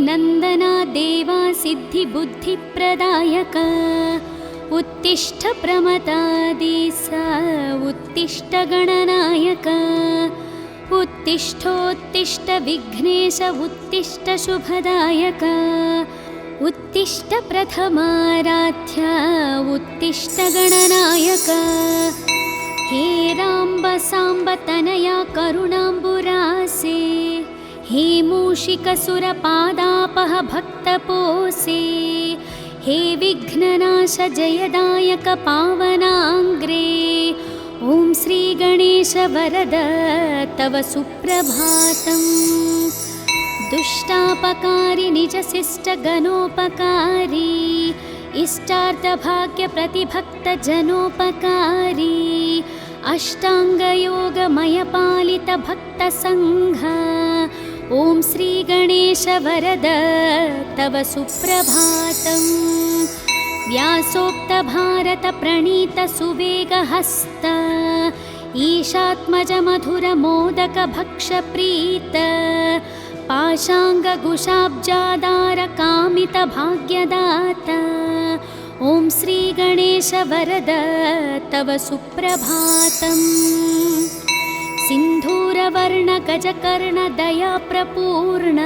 नन्दन देवा सिद्धिबुद्धिप्रदायक उत्तिष्ठ प्रमदादिस उत्तिष्ठ गणनायक उत्तिष्ठोत्तिष्ठ विघ्नेश उत्तिष्ठ शुभदायक उत्तिष्ठ प्रथमाराध्य उत्तिष्ठ गणनायक हे राम्ब साम्ब तनया करुणाम्बुरासे हे मूषिकसुरपादापह भक्तपोसे हे विघ्ननाश जयदायक पावनाङ्ग्रे ॐ श्री गणेश वरद तव सुप्रभातम् दुष्टापकारी निजशिष्ट गणोपकारी इष्टार्थभाग्य प्रतिभक्त जनोपकारी अष्टांगयोगमय पालित भक्त संघ ॐ श्री गणेश वरद तव सुप्रभातम् व्यासोक्त भारत प्रणीत सुवेग हस्त ईशात्मज मधुर मोदक भक्ष प्रीत पाशाङ्गकुशाब्जादार कामित भाग्यदाता ॐ श्री गणेश वरद तव सुप्रभातम् सिन्धूरवर्ण गजकर्ण दया प्रपूर्ण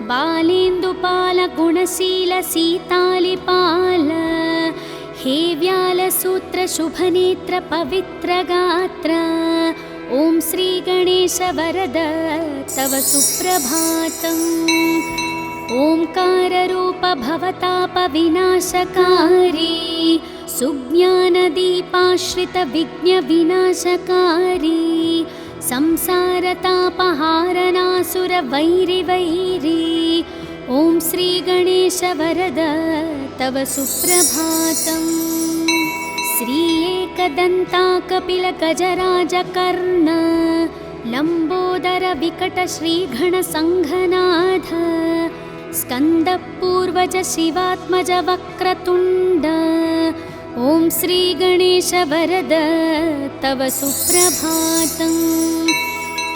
बालेन्दुपाल गुणशील सीतालिपाल हे व्यालसूत्र शुभनेत्र पवित्र गात्र ॐ श्री गणेश वरद तव सुप्रभातम् ओंकाररूप भवताप विनाशकारी सुज्ञानदीपाश्रित विघ्न विनाशकारी संसारतापहारनासुर वैरि वैरी ॐ श्री गणेश वरद तव सुप्रभातम् श्री एकदन्ता कपिल गजराज कर्ण लंबोदर विकट श्रीगण संघनाथ स्कंद पूर्वज शिवात्मज वक्रतुंड ॐ श्री गणेश वरद तव सुप्रभातम्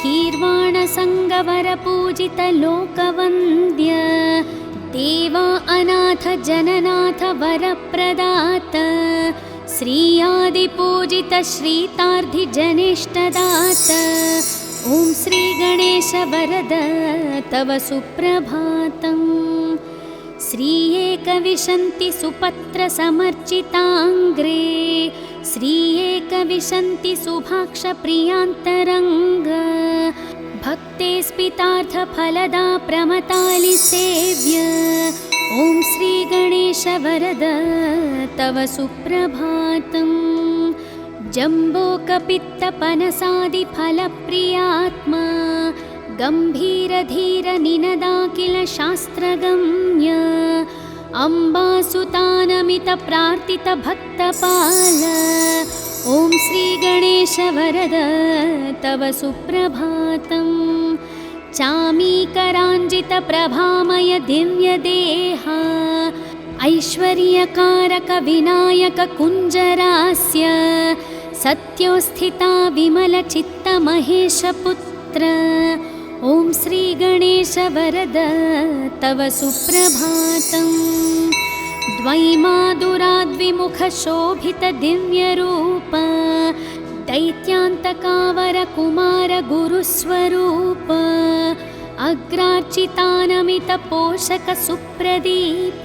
कीर्वाण संगवर पूजित लोकवन्द्य देवा अनाथ जननाथ वरप्रदात श्री आदि पूजित श्रीतार्धि जनेष्टदात ॐ श्री गणेश वरद तव सुप्रभातम् श्री एकविंशति सुपत्र समर्चितांग्रे श्री एकविंशति सुभाक्ष प्रियांतरंग भक्ते स्पितार्थ फलदा प्रमतालि सेव्य ॐ श्री गणेश वरद तव सुप्रभातम् जम्बोकपित्त पनसादि फलप्रियात्मा गंभीर धीर निनदाकिल शास्त्रगम्य अम्बासुतानमित प्रार्थित भक्तपाल ॐ श्री गणेश वरद तव सुप्रभातम् चामीकराञ्जित प्रभामय दिव्य देहा ऐश्वर्यकारक विनायक कुञ्जरास्य सत्योस्थिता विमल चित्त महेश पुत्र ॐ श्री गणेश वरद तव सुप्रभातम् द्वैमादुराद्विमुख शोभित दिव्य रूप दैत्यान्तकावर कुमार गुरुस्वरूप अग्रार्चितानमित पोषक सुप्रदीप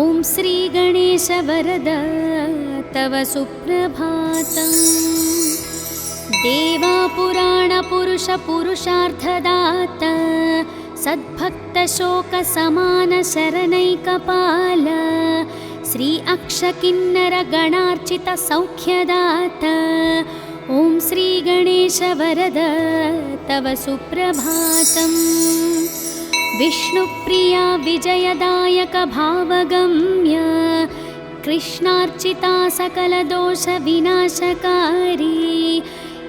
ॐ श्री गणेश वरद तव सुप्रभातम् देवा पुराण पुरुष पुरुषार्थदाता सद्भक्त शोक समान शरणैकपाल श्री अक्षकिन्नर गणार्चित सौख्यदाता ॐ श्री गणेश वरद तव सुप्रभातम् विष्णुप्रिया विजयदायक भावगम्य कृष्णार्चिता सकल दोष विनाशकारी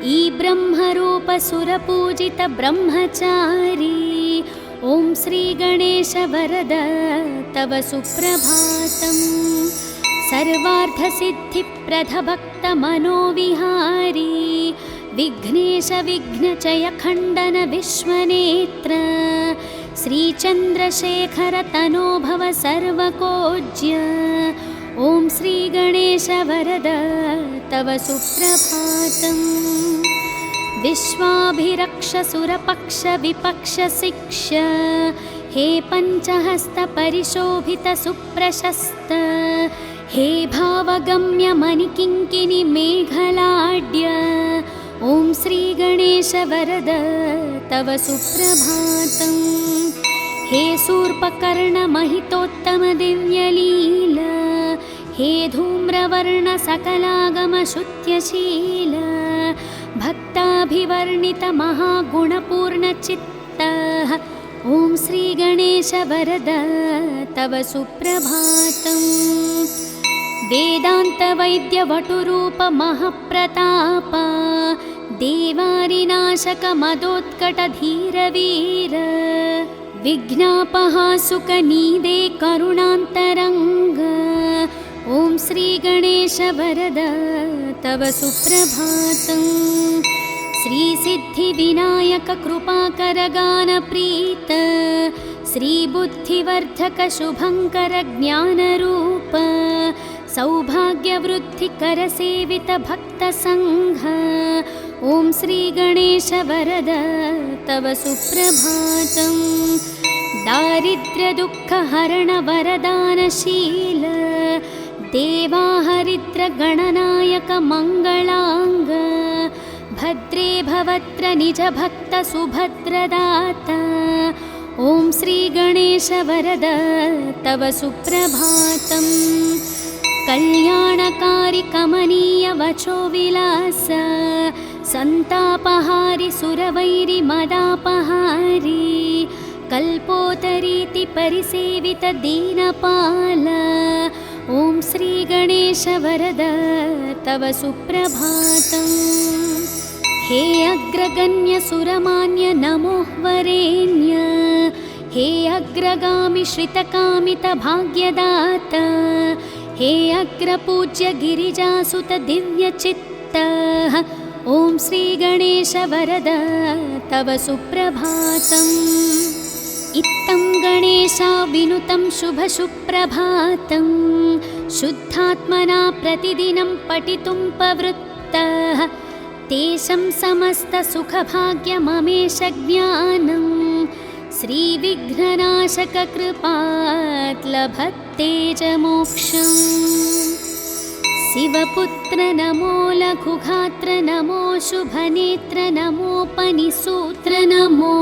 ई ब्रह्मरूप सुरपूजित ब्रह्मचारी ॐ श्री गणेश वरद तव सुप्रभातम् सर्वार्थसिद्धिप्रद भक्त मनोविहारी विघ्नेश विघ्नचय खण्डन विश्वनेत्र श्रीचन्द्रशेखर तनो भव सर्वकोज्य। ॐ श्रीगणेश वरद तव सुप्रभातम्। विश्वाभिरक्ष सुरपक्ष विपक्ष शिक्ष हे पञ्चहस्त परिशोभित सुप्रशस्त हे भावगम्य मणिकिङ्किणि मेघलाड्य। ॐ श्रीगणेश वरद तव सुप्रभातम्। हे शूर्पकर्ण महितोत्तम दिव्यलील हे धूम्रवर्ण सकलागम शुत्यशील भक्ताभिवर्णित महागुणपूर्णचित्त। ॐ श्रीगणेश वरद तव सुप्रभातम्। वेदान्तवैद्यवटुरूप महप्रताप देवारिनाशक मदोत्कट धीरवीर विघ्नापहासुकनीदे करुणान्तरङ्ग। ॐ श्रीगणेश वरद तव सुप्रभातम्। श्रीसिद्धिविनायक कृपाकर गानप्रीत श्रीबुद्धिवर्धक शुभङ्कर ज्ञानरूप सौभाग्यवृद्धिकर सेवित भक्तसङ्घ। ॐ श्रीगणेश वरद तव सुप्रभातम्। दारिद्र्यदुःखहरण वरदानशील देवाहरिद्र गणनायक मङ्गलाङ्ग। भद्रे भवत्र निज भक्त सुभद्रदाता। ॐ श्रीगणेश वरद तव सुप्रभातम्। कल्याणकारि कमनीय वचो विलास सन्तापहारि सुरवैरि मदापहारि कल्पोतरीति परिसेवित दीनपाल। ॐ श्रीगणेश वरद तव सुप्रभातम्। हे अग्रगण्य सुरमान्य नमो वरेण्य हे अग्रगामि श्रितकामित भाग्यदाता हे अग्रपूज्य गिरिजासुत दिव्यचित्त। ॐ श्रीगणेश वरद तव सुप्रभातम्। इत्थं गणेशा विनुतं शुभसुप्रभातं शुद्धात्मना प्रतिदिनं पठितुं प्रवृत्तः तेषां समस्तसुखभाग्यममेष ज्ञानं श्रीविघ्ननाशक कृपात् लभते च मोक्षम्। शिवपुत्र नमो लघुगात्र नमो शुभनेत्र नमोपनिसूत्र नमो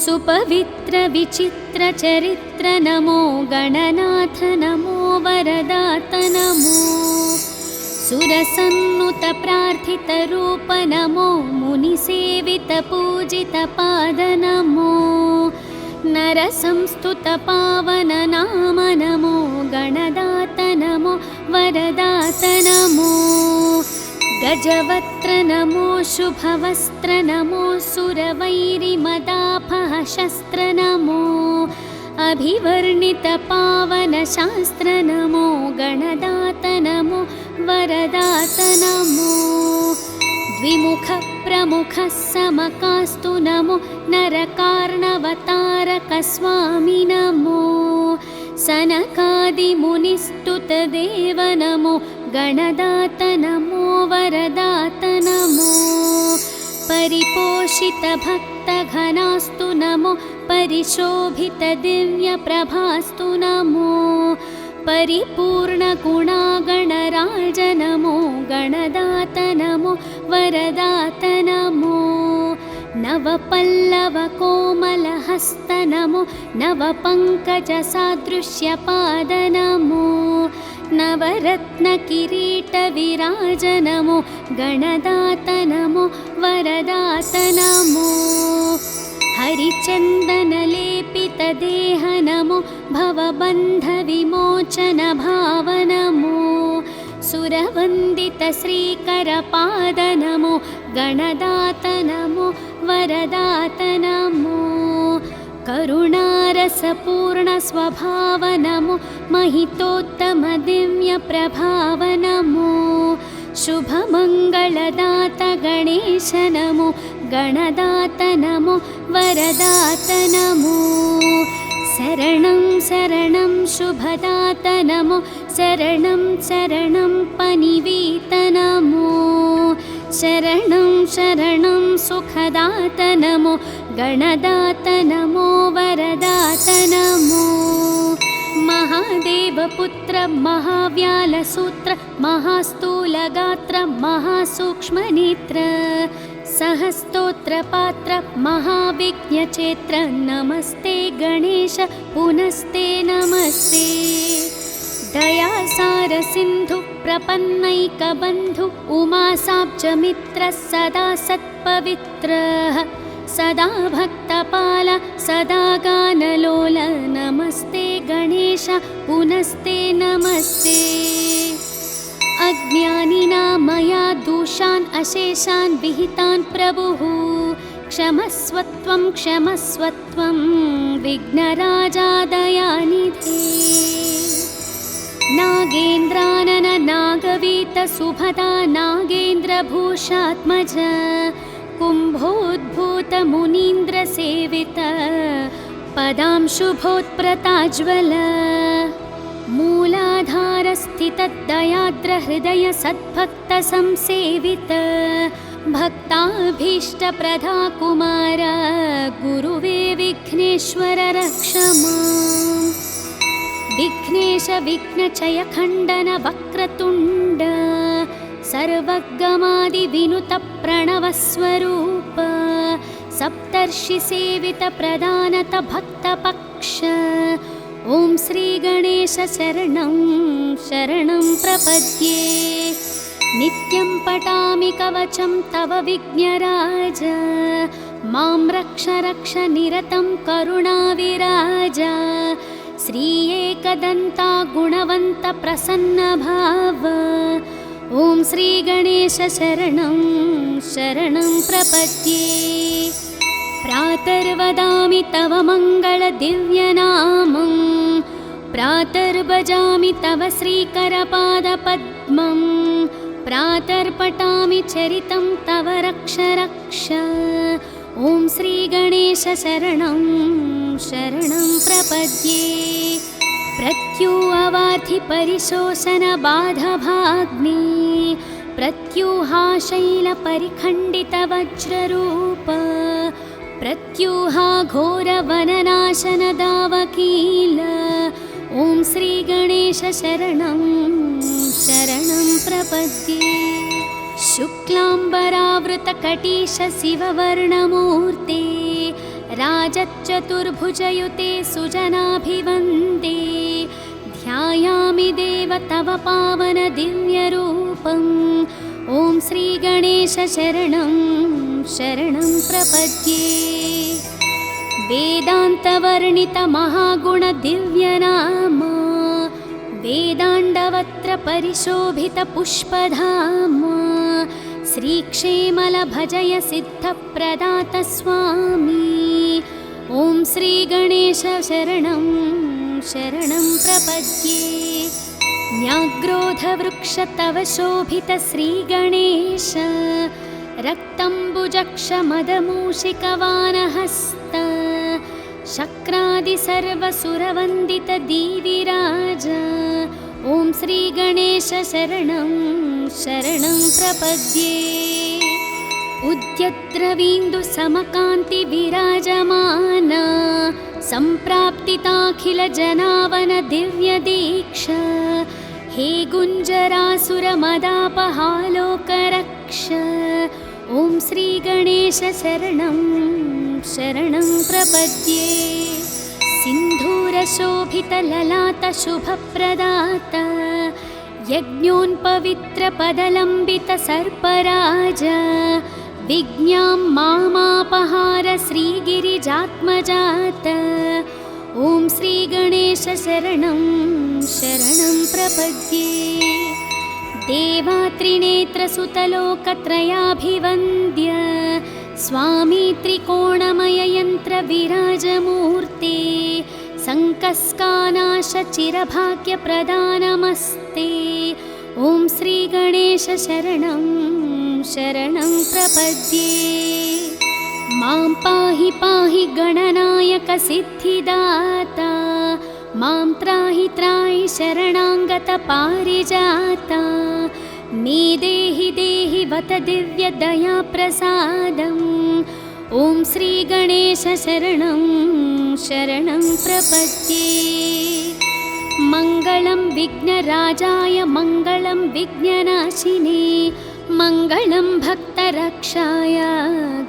सुपवित्र विचित्र चरित्र नमो गणनाथ नमो वरदात नमो सुरसन्नुत प्रार्थित रूप नमो मुनिसेवित पूजित पाद नमो नरसंस्तुत पावन नाम नमो गणदात नमो वरदात नमो गजवक्त्र नमो शुभवस्त्र नमो सुरवैरिमदापह शस्त्र नमो अभिवर्णित पावन शास्त्र नमो गणदात नमो वरदात नमो द्विमुख प्रमुख समकास्तु नमो नरकार्णवतारक स्वामी नमो सनकादिमुनिस्तुत देव नमो गणदात नमो वरदात नमो परिपोषित भक्त घनास्तु नमो परिशोभित दिव्य प्रभास्तु नमो परिपूर्ण गुणागणराज नमो गणदात नमो वरदात नमो नवपल्लव कोमलहस्त नमो नवपङ्कज सादृश्य पाद नमो नवरत्न किरीट विराज नमो गणदात नमो वरदात नमो हरिचन्दन लेपित देह नमो भवबन्ध विमोचन भाव नमो सुरवन्दित श्रीकर पाद नमो गणदात नमो वरदात नमो करुणारसपूर्ण स्वभाव नमो महितोत्तम दिव्य प्रभाव नमो शुभमङ्गलदात गणेश नमो गणदात नमो वरदात नमो शरणं शरणं शुभदात नमो शरणं शरणं पनिवीत नमो शरणं शरणं सुखदात नमो गणदात नमो वरदात नमो महादेवपुत्र महाव्यालसूत्र महास्थूलगात्र महासूक्ष्मनेत्र सहस्तोत्रपात्र महाविघ्नचेत्र नमस्ते गणेश पुनस्ते नमस्ते दयासार सिन्धु प्रपन्नैकबन्धु उमासाब्जमित्र सदा सत्पवित्रः सदा भक्तपाल सदा गानलोल नमस्ते गणेश पुनस्ते नमस्ते अज्ञानिना मया दोषान् अशेषान् विहितान् प्रभुः क्षमस्वत्वं विघ्नराजा दयानिधे नागेन्द्रानन नागवीत सुभदा नागेन्द्रभूषात्मज कुम्भोद्भूत मुनीन्द्रसेवित पदांशुभोत्प्रताज्वल मूलाधारस्थितदयाद्रहृदय सद्भक्तसंसेवित भक्ताभीष्टप्रदा कुमार गुरुवे विघ्नेश्वर रक्ष माम् विघ्नेश विघ्नचय खण्डन वक्रतुण्ड सर्वगमादिविनुत प्रणवस्वरूप सप्तर्षिसेवित प्रदानत भक्तपक्ष ॐ श्रीगणेश शरणं शरणं प्रपद्ये नित्यं पठामि कवचं तव विघ्नराज मां रक्ष रक्ष निरतं करुणाविराज श्री एकदन्ता गुणवन्त प्रसन्नभाव ॐ श्रीगणेश शरणं शरणं प्रपद्ये प्रातर्वदामि तव मङ्गलदिव्यनामं प्रातर्भजामि तव श्रीकरपादपद्मं प्रातर्पठामि चरितं तव रक्ष रक्ष ॐ श्रीगणेश शरणं शरणं प्रपद्ये प्रत्यूहवार्धि परिशोषणबाधभाग्नि प्रत्यूहाशैलपरिखण्डितवज्ररूप प्रत्यूहा घोरवननाशनदावकील ॐ श्रीगणेश शरणं शरणं प्रपद्ये शुक्लाम्बरावृतकटीश शिववर्णमूर्ते राजच्चतुर्भुजयुते सुजनाभिवन्दे ध्यायामि देव तव पावन दिव्यरूपम् ॐ श्रीगणेश शरणं शरणं प्रपद्ये वेदान्तवर्णित महागुण दिव्यनाम वेदाण्डवत्र परिशोभित पुष्पधाम श्रीक्षेमल भजय सिद्धप्रदात स्वामी ॐ श्रीगणेश शरणं शरणं प्रपद्ये न्याग्रोधवृक्ष तव शोभित श्रीगणेश रक्तम्बुजक्षमदमूषिकवानहस्त शक्रादि सर्वसुरवन्दित दीविराज ॐ श्रीगणेश शरणं शरणं प्रपद्ये उद्यद्रवीन्दु समकान्ति विराजमान सम्प्राप्तिताखिल जनावन दिव्य दीक्षा हे गुञ्जरासुरमदापहालोकरक्ष ॐ श्रीगणेश शरणं शरणं प्रपद्ये सिन्धूरशोभितललाटशुभप्रदात यज्ञोन्पवित्रपदलम्बितसर्पराज विज्ञां मामापहार श्रीगिरिजात्मजात ॐ श्रीगणेश शरणं शरणं प्रपद्ये देवात्रिनेत्रसुतलोकत्रयाभिवन्द्य स्वामी त्रिकोणमययन्त्रविराजमूर्ते सङ्कस्कानाशचिरभाग्यप्रदानमस्ते ॐ श्रीगणेश शरणं शरणं प्रपद्ये मां पाहि पाहि गणनायक सिद्धिदाता मां त्राहि त्राहि शरणागत पारिजाता मे देहि देहि वत दिव्यदया प्रसादम् ॐ श्री गणेश शरणं शरणं प्रपद्ये मङ्गलं विघ्नराजाय मङ्गलं विघ्ननाशिने मङ्गलं भक्तरक्षाय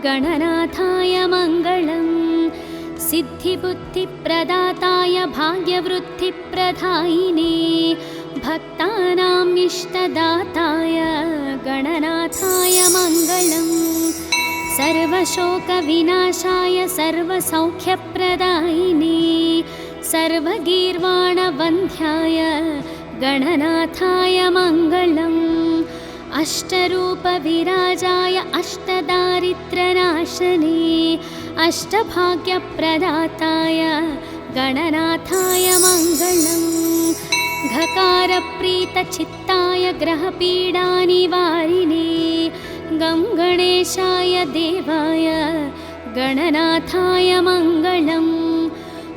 गणनाथाय मङ्गलं सिद्धिबुद्धिप्रदाताय भाग्यवृद्धिप्रदायिने भक्तानाम् इष्टदाताय गणनाथाय मङ्गलम् सर्वशोकविनाशाय सर्वसौख्यप्रदायिने सर्वगीर्वाणवन्ध्याय गणनाथाय मङ्गलम् अष्टरूपविराजाय अष्टदारिद्र्यनाशने अष्टभाग्यप्रदाताय गणनाथाय मङ्गलम् घकारप्रीतचित्ताय ग्रहपीडानिवारिणे गं गणेशाय देवाय गणनाथाय मङ्गलम्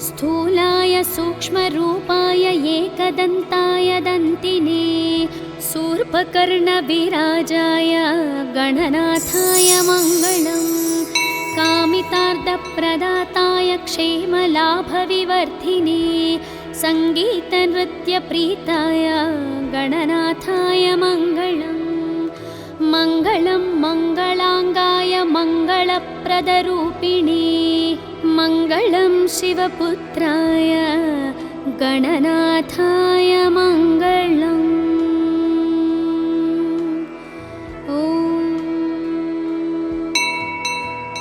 स्थूलाय सूक्ष्मरूपाय एकदन्ताय दन्तिने शूर्पकर्णविराजाय गणनाथाय मङ्गलम् कामितार्थप्रदाताय क्षेमलाभविवर्धिने सङ्गीतनृत्यप्रीताय गणनाथाय मङ्गलम् मङ्गलं मङ्गलाङ्गाय मङ्गलप्रदरूपिणे मङ्गलं शिवपुत्राय गणनाथाय मङ्गलम् ॐ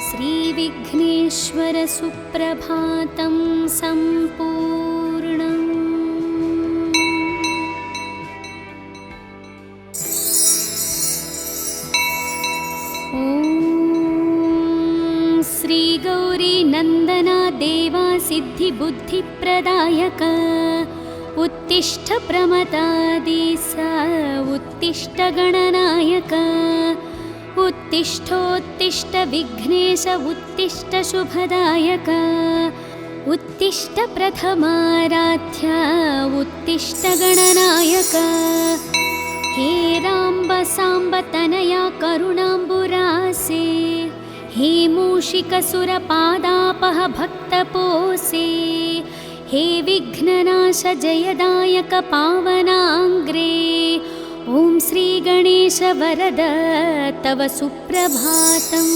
श्रीविघ्नेश्वर सुप्रभातं सम्पूर्णम् श्रीगौरी नन्दना देवा सिद्धिबुद्धिप्रदायक उत्तिष्ठ प्रमदादिस उत्तिष्ठ गणनायक उत्तिष्ठोत्तिष्ठ विघ्नेश उत्तिष्ठ शुभदायक उत्तिष्ठ प्रथमाराध्य उत्तिष्ठ गणनायक हे राम्ब साम्ब तनया करुणाम्बुरासे हे मूषिकसुरपादापह भक्तपोसे हे विघ्ननाश जयदायक पावनाङ्ग्रे ॐ श्रीगणेश वरद तव सुप्रभातम्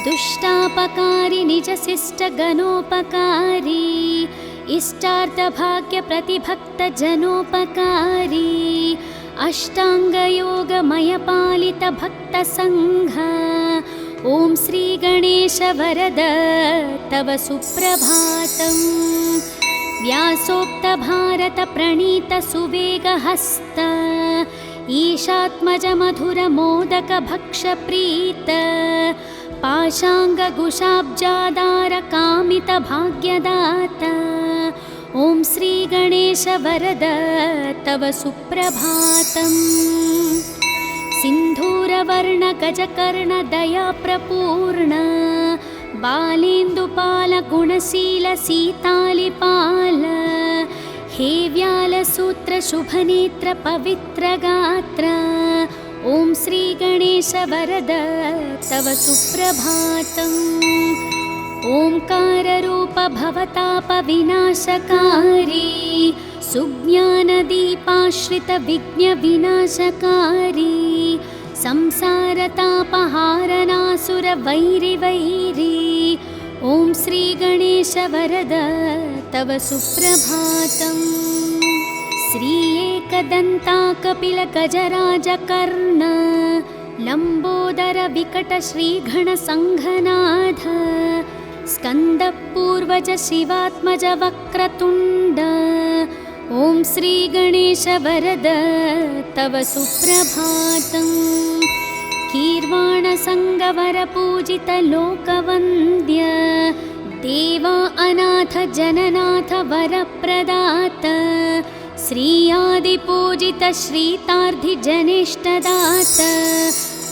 दुष्टापकारी निजशिष्टगणोपकारी इष्टार्थभाग्यप्रतिभक्तजनोपकारी अष्टाङ्गयोगमयपालितभक्तसङ्घ ॐ श्रीगणेश वरद तव सुप्रभातम् व्यासोक्तभारतप्रणीतसुवेगहस्त ईशात्मजमधुरमोदकभक्षप्रीत पाशाङ्गकुशाब्जादारकामितभाग्यदाता ॐ श्रीगणेश वरद तव सुप्रभातम् सिन्धूरवर्णगजकर्णदयाप्रपूर्ण बालेन्दुपालगुणशीलसीतालिपाल हे व्यालसूत्रशुभनेत्रपवित्रगात्र ॐ श्रीगणेश वरद तव सुप्रभातम् ओंकाररूप भवतापविनाशकारी सुज्ञानदीपाश्रितविघ्नविनाशकारी संसारतापहारनासुरवैरिवैरी ॐ श्रीगणेश वरद तव सुप्रभातम् श्री एकदन्ता कपिलगजराजकर्ण लम्बोदर विकट श्रीगणसङ्घनाथ स्कन्दपूर्वज शिवात्मज वक्रतुण्ड ॐ श्रीगणेश वरद तव सुप्रभातम् कीर्वाणसङ्गवरपूजित लोकवन्द्य देवा अनाथ जननाथ वरप्रदात श्री आदिपूजित श्रीतार्धिजनेष्टदात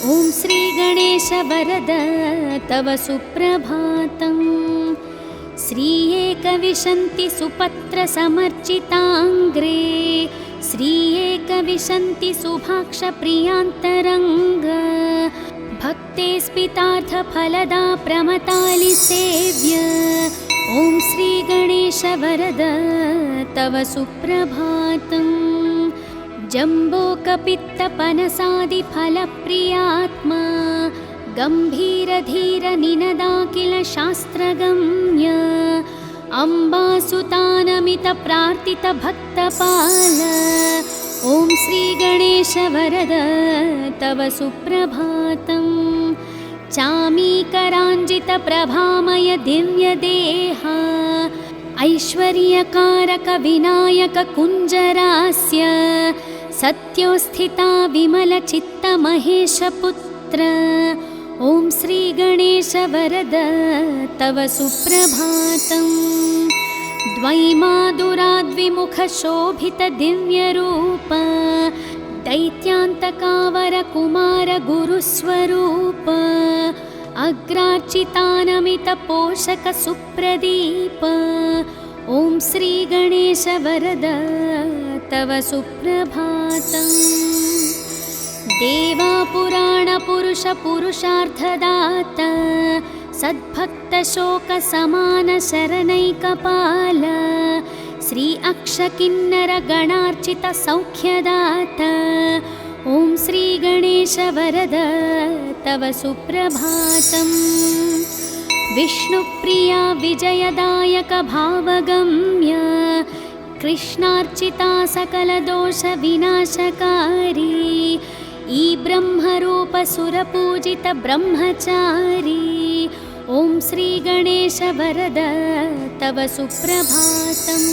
ॐ श्रीगणेश वरद तव सुप्रभातम्। श्री एकविशन्ति सुपत्रसमर्चिताङ्ग्रे श्री एकविशन्ति सुभाक्षप्रियान्तरङ्ग भक्ते स्मितार्थफलदा प्रमतालिसेव्य ॐ श्रीगणेश वरद तव सुप्रभातम्। जम्बोकपित्तपनसादिफलप्रियात्मा गम्भीरधीरनिनदाखिल शास्त्रगम्य अम्बासुतानमितप्रार्थितभक्तपाल ॐ श्रीगणेश वरद तव सुप्रभातम्। चामीकराञ्जितप्रभामय दिव्यदेहा ऐश्वर्यकारक विनायक कुञ्जरास्य सत्योस्थिता विमलचित्तमहेशपुत्र ॐ श्रीगणेश वरद तव सुप्रभातम्। द्वैमादुराद्विमुखशोभितदिव्यरूप दैत्यान्तकावरकुमार गुरुस्वरूप अग्रार्चितानमितपोषकसुप्रदीप ॐ श्रीगणेश वरद तव सुप्रभातम्। देवापुराणपुरुषपुरुषार्थदाता सद्भक्तशोकसमानशरणैकपाल श्री अक्षकिन्नरगणार्चितसौख्यदाता ॐ श्रीगणेश वरद तव सुप्रभातम्। विष्णुप्रिया विजयदायक भावगम्य कृष्णार्चिता सकलदोषविनाशकारी ई ब्रह्मरूपसुरपूजित ब्रह्मचारी ॐ श्रीगणेश वरद तव सुप्रभातम्।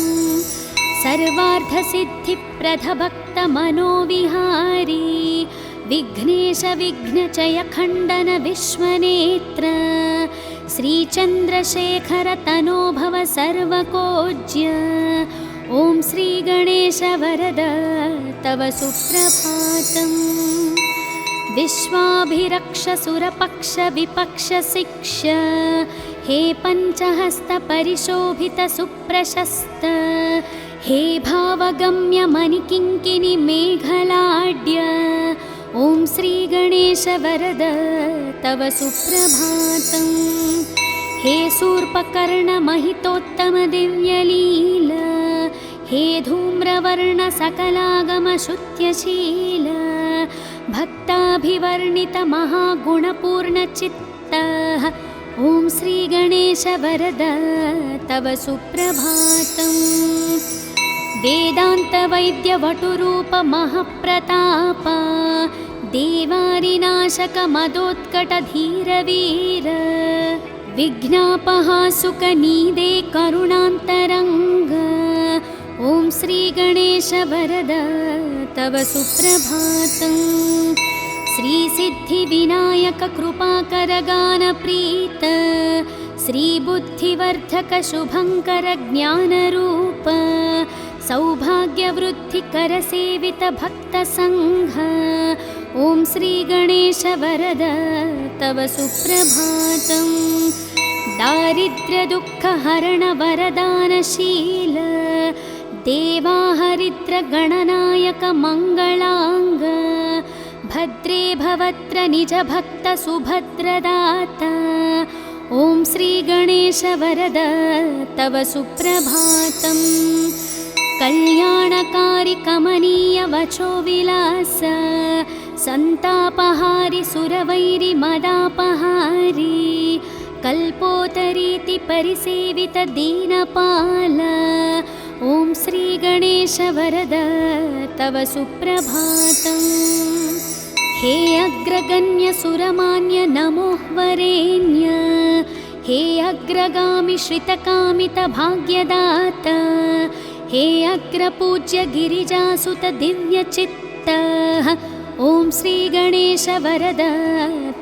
सर्वार्थसिद्धिप्रदभक्तमनोविहारी विघ्नेश विघ्नचय खण्डन विश्वनेत्र श्रीचन्द्रशेखर तनोभव सर्वकोज्य ॐ श्रीगणेश वरद तव सुप्रभातम्। विश्वाभिरक्षसुरपक्षविपक्षशिक्ष हे पञ्चहस्तपरिशोभित सुप्रशस्त हे भावगम्य मणिकिङ्किणि मेघलाड्य ॐ श्रीगणेश वरद तव सुप्रभातम्। हे शूर्पकर्णमहितोत्तम दिव्यलील हे धूम्रवर्ण सकलागमशुत्यशील भक्ताभिवर्णित महागुणपूर्णचित्त ॐ श्रीगणेश वरद तव सुप्रभातम्। वेदान्तवैद्यवटुरूप महप्रताप देवारिनाशक मदोत्कटधीरवीर विघ्नापहासुकनीदे करुणान्तरङ्ग ॐ श्रीगणेश वरद तव सुप्रभातम्। श्रीसिद्धिविनायक कृपाकर गानप्रीत श्रीबुद्धिवर्धक शुभङ्कर ज्ञानरूप सौभाग्यवृद्धिकर सेवित भक्तसङ्घ ॐ श्रीगणेश वरद तव सुप्रभातम्। दारिद्र्यदुःखहरण वरदानशील देवाहरिद्र गणनायक मङ्गलाङ्ग भद्रे भवत्र निज भक्त सुभद्रदाता ॐ श्रीगणेश वरद तव सुप्रभातम्। कल्याणकारि कमनीय वचो विलास संतापहारि सुरवैरि मदापहारि कल्पोतरीति परिसेवित दीनपाल ॐ श्रीगणेश वरद तव सुप्रभातम्। हे अग्रगण्य सुरमान्य नमो वरेण्य हे अग्रगामि श्रितकामित भाग्यदाता हे अग्रपूज्य गिरिजासुत दिव्यचित्त ॐ श्रीगणेश वरद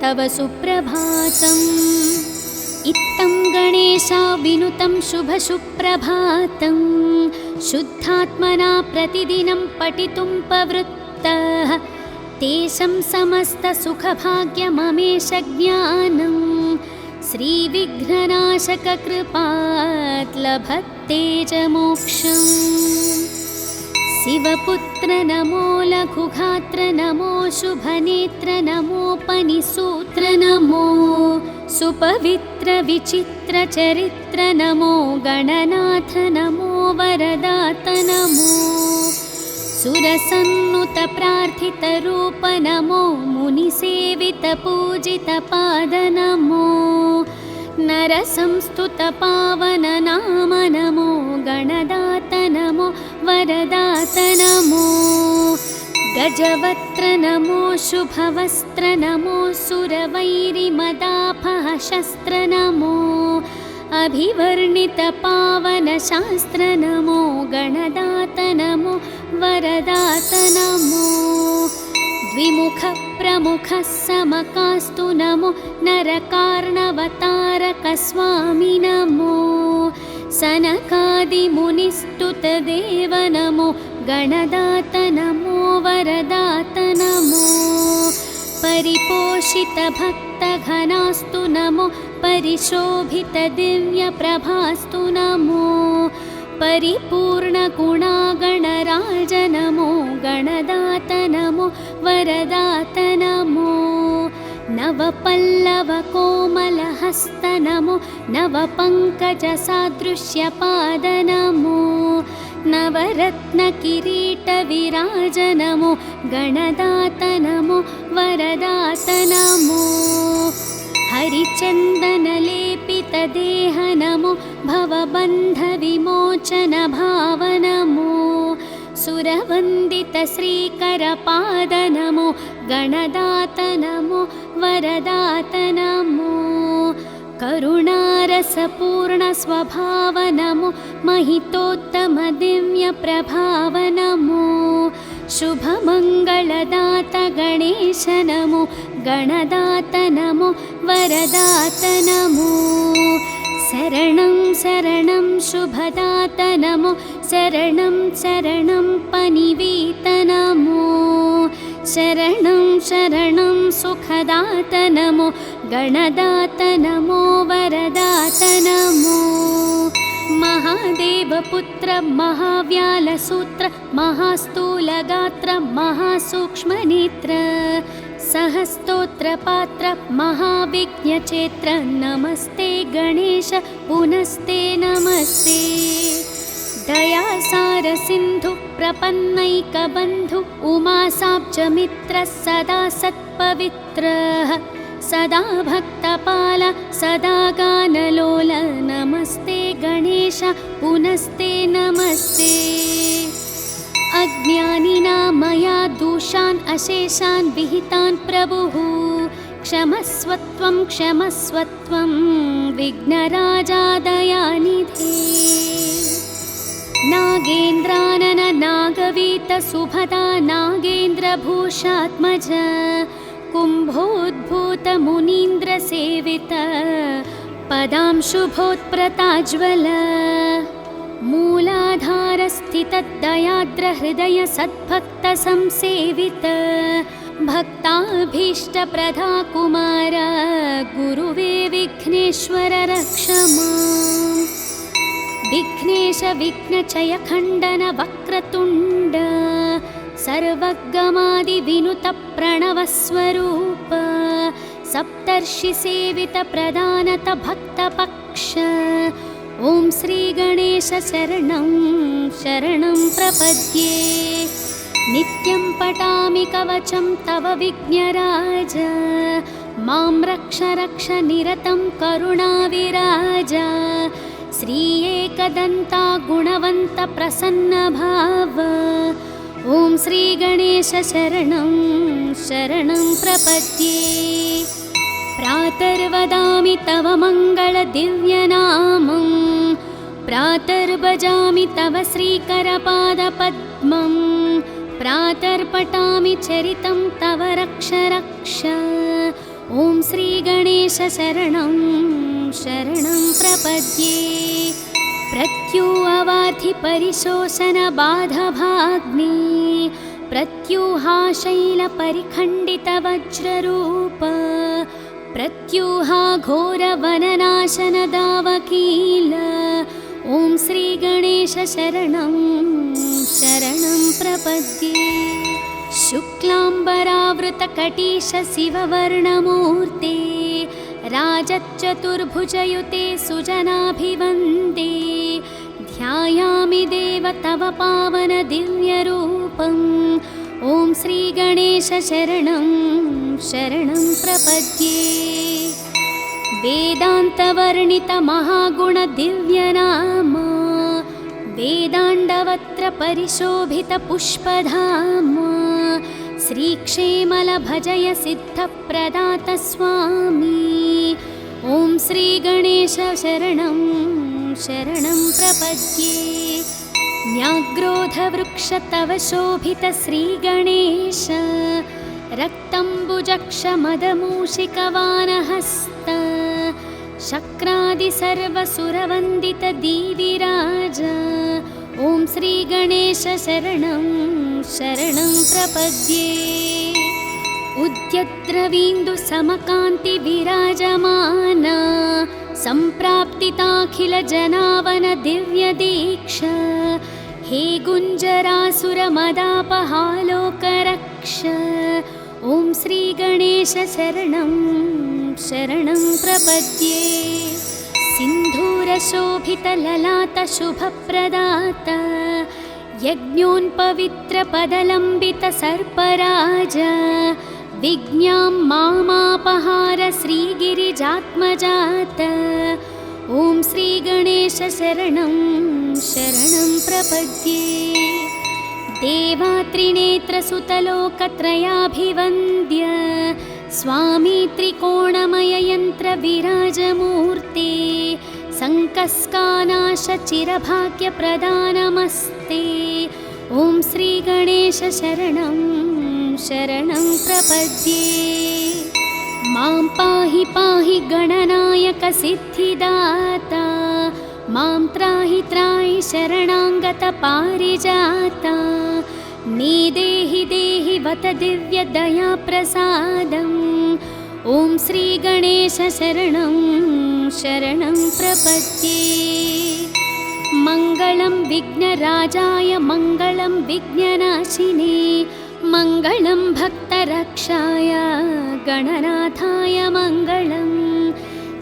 तव सुप्रभातम्। इत्थं गणेशाविनुतं शुभसुप्रभातं शुद्धात्मना प्रतिदिनं पठितुं प्रवृत्तः तेषं समस्तसुखभाग्यममेष ज्ञानं श्रीविघ्ननाशककृपात् लभते च मोक्षम्। शिवपुत्र नमो लघुघात्र नमो शुभनेत्र नमोपनिसूत्र नमो सुपवित्र विचित्र चरित्र नमो गणनाथ नमो वरदात नमो सुरसन्नुत प्रार्थितरूप नमो मुनिसेवित पूजित पाद नमो नरसंस्तुत पावन नाम नमो गणदात नमो वरदात नमो गजवक्त्र नमो शुभवस्त्र नमो सुरवैरिमदापह शस्त्र नमो अभिवर्णित पावन शास्त्र नमो गणदात नमो वरदात नमो द्विमुख प्रमुख समकास्तु नमो नरकार्णवतारक स्वामी नमो सनकादिमुनिस्तुत देव नमो गणदात नमो वरदात नमो परिपोषित भक्तघनास्तु नमो परिशोभित दिव्यप्रभास्तु नमो परिपूर्णगुणागणराज नमो गणदात नमो वरदात नमो नवपल्लवकोमलहस्त नमो नवपङ्कजसादृश्यपाद नमो नवरत्नकिरीटविराज नमो गणदात नमो वरदात नमो हरिचन्दनलेपितदेह नमो भवबन्धविमोचन भाव नमो सुरवन्दित श्रीकरपाद नमो गणदात नमो वरदात नमो करुणारसपूर्ण स्वभाव नमो महितोत्तम दिव्य प्रभाव नमो शुभमङ्गलदात गणेश नमो गणदात नमो वरदात नमो शरणं शरणं शुभदात नमो शरणं शरणं पनिवीत नमो शरणं शरणं सुखदात नमो गणदात नमो वरदात नमो महादेवपुत्र महाव्यालसूत्र महास्थूलगात्र महासूक्ष्मनेत्र सहस्तोत्रपात्र महाविघ्नचेत्र नमस्ते गणेश पुनस्ते नमस्ते दयासार सिन्धु प्रपन्नैकबन्धु उमासाब्जमित्र सदा सत्पवित्रः सदा भक्तपाल सदा गानलोल नमस्ते गणेश पुनस्ते नमस्ते अज्ञानिना मया दोषान् अशेषान् विहितान् प्रभुः क्षमस्वत्वं विघ्नराजा दयानिधे नागेन्द्रानन नागवीत सुभदा नागेन्द्रभूषात्मज कुम्भोद्भूत मुनीन्द्र सेवित पदांशुभोत्प्रताज्वल मूलाधारस्थितदयाद्र हृदय सद्भक्त संसेवित भक्ताभीष्टप्रदा कुमार गुरुवे विघ्नेश्वर रक्ष माम् विघ्नेश विघ्नचय खण्डन वक्रतुण्ड सर्वगमादिविनुत प्रणवस्वरूप सप्तर्षिसेवित प्रदानत भक्तपक्ष ॐ श्रीगणेश शरणं शरणं प्रपद्ये नित्यं पठामि कवचं तव विघ्नराज मां रक्ष रक्ष निरतं करुणाविराज श्री एकदन्ता गुणवन्त प्रसन्न भाव ॐ श्रीगणेश शरणं शरणं प्रपद्ये प्रातर्वदामि तव मङ्गलदिव्यनामं प्रातर्भजामि तव श्रीकरपादपद्मं प्रातर्पठामि चरितं तव रक्ष रक्ष ॐ श्रीगणेश शरणं शरणं प्रपद्ये प्रत्यूअवार्धि परिशोषण बाधभाग्ने प्रत्यूहाशैलपरिखण्डितवज्ररूप प्रत्यूहा घोरवननाशनदावकील ॐ श्रीगणेश शरणं शरणं प्रपद्ये। शुक्लाम्बरावृतकटीश शिववर्णमूर्ते राजच्चतुर्भुजयुते सुजनाभिवन्दे ध्यायामि देव तव पावन दिव्यरूपम् ॐ श्रीगणेश शरणं शरणं प्रपद्ये। वेदान्तवर्णितमहागुणदिव्यनाम वेदाण्डवत्र परिशोभितपुष्पधाम श्रीक्षेमलभजय सिद्धप्रदात स्वामी ॐ श्रीगणेश शरणं शरणं प्रपद्ये। न्याग्रोधवृक्ष तव शोभित श्रीगणेश रक्तम्बुजक्षमदमूषिकवानहस्त शक्रादि सर्वसुरवन्दित दीविराज ॐ श्रीगणेश शरणं शरणं प्रपद्ये। उद्यद्रवीन्दु समकान्ति विराजमान सम्प्राप्तिताखिल जनावन दिव्य दीक्षा हे गुञ्जरासुरमदापहालोकरक्ष ॐ श्रीगणेश शरणं शरणं प्रपद्ये। सिन्धूरशोभितललाटशुभप्रदात यज्ञोन्पवित्रपदलम्बितसर्पराज विज्ञां मामापहार श्रीगिरिजात्मजात ॐ श्रीगणेश शरणं शरणं प्रपद्ये। देवात्रिनेत्रसुतलोकत्रयाभिवन्द्य स्वामी त्रिकोणमययन्त्रविराजमूर्ते सङ्कस्कानाशचिरभाग्यप्रदानमस्ते ॐ श्रीगणेश शरणं शरणं प्रपद्ये। मां पाहि पाहि गणनायक सिद्धिदाता मां त्राहि त्राहि शरणाङ्गत पारिजाता निदेहि देहि वत दिव्यदयाप्रसादम् ॐ श्रीगणेश शरणं शरणं प्रपद्ये। मङ्गलं विघ्नराजाय मङ्गलं विघ्ननाशिने मङ्गलं भक्तरक्षाय गणनाथाय मङ्गलं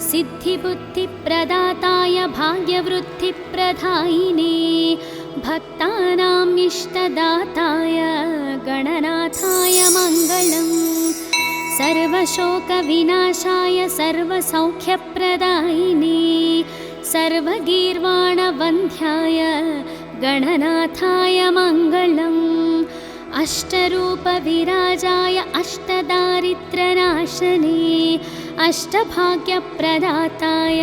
सिद्धिबुद्धिप्रदाताय भाग्यवृद्धिप्रदायिने भक्तानाम् इष्टदाताय गणनाथाय मङ्गलम् सर्वशोकविनाशाय सर्वसौख्यप्रदायिने सर्वगीर्वाणवन्ध्याय गणनाथाय मङ्गलम् अष्टरूपविराजाय अष्टदारिद्र्यनाशने अष्टभाग्यप्रदाताय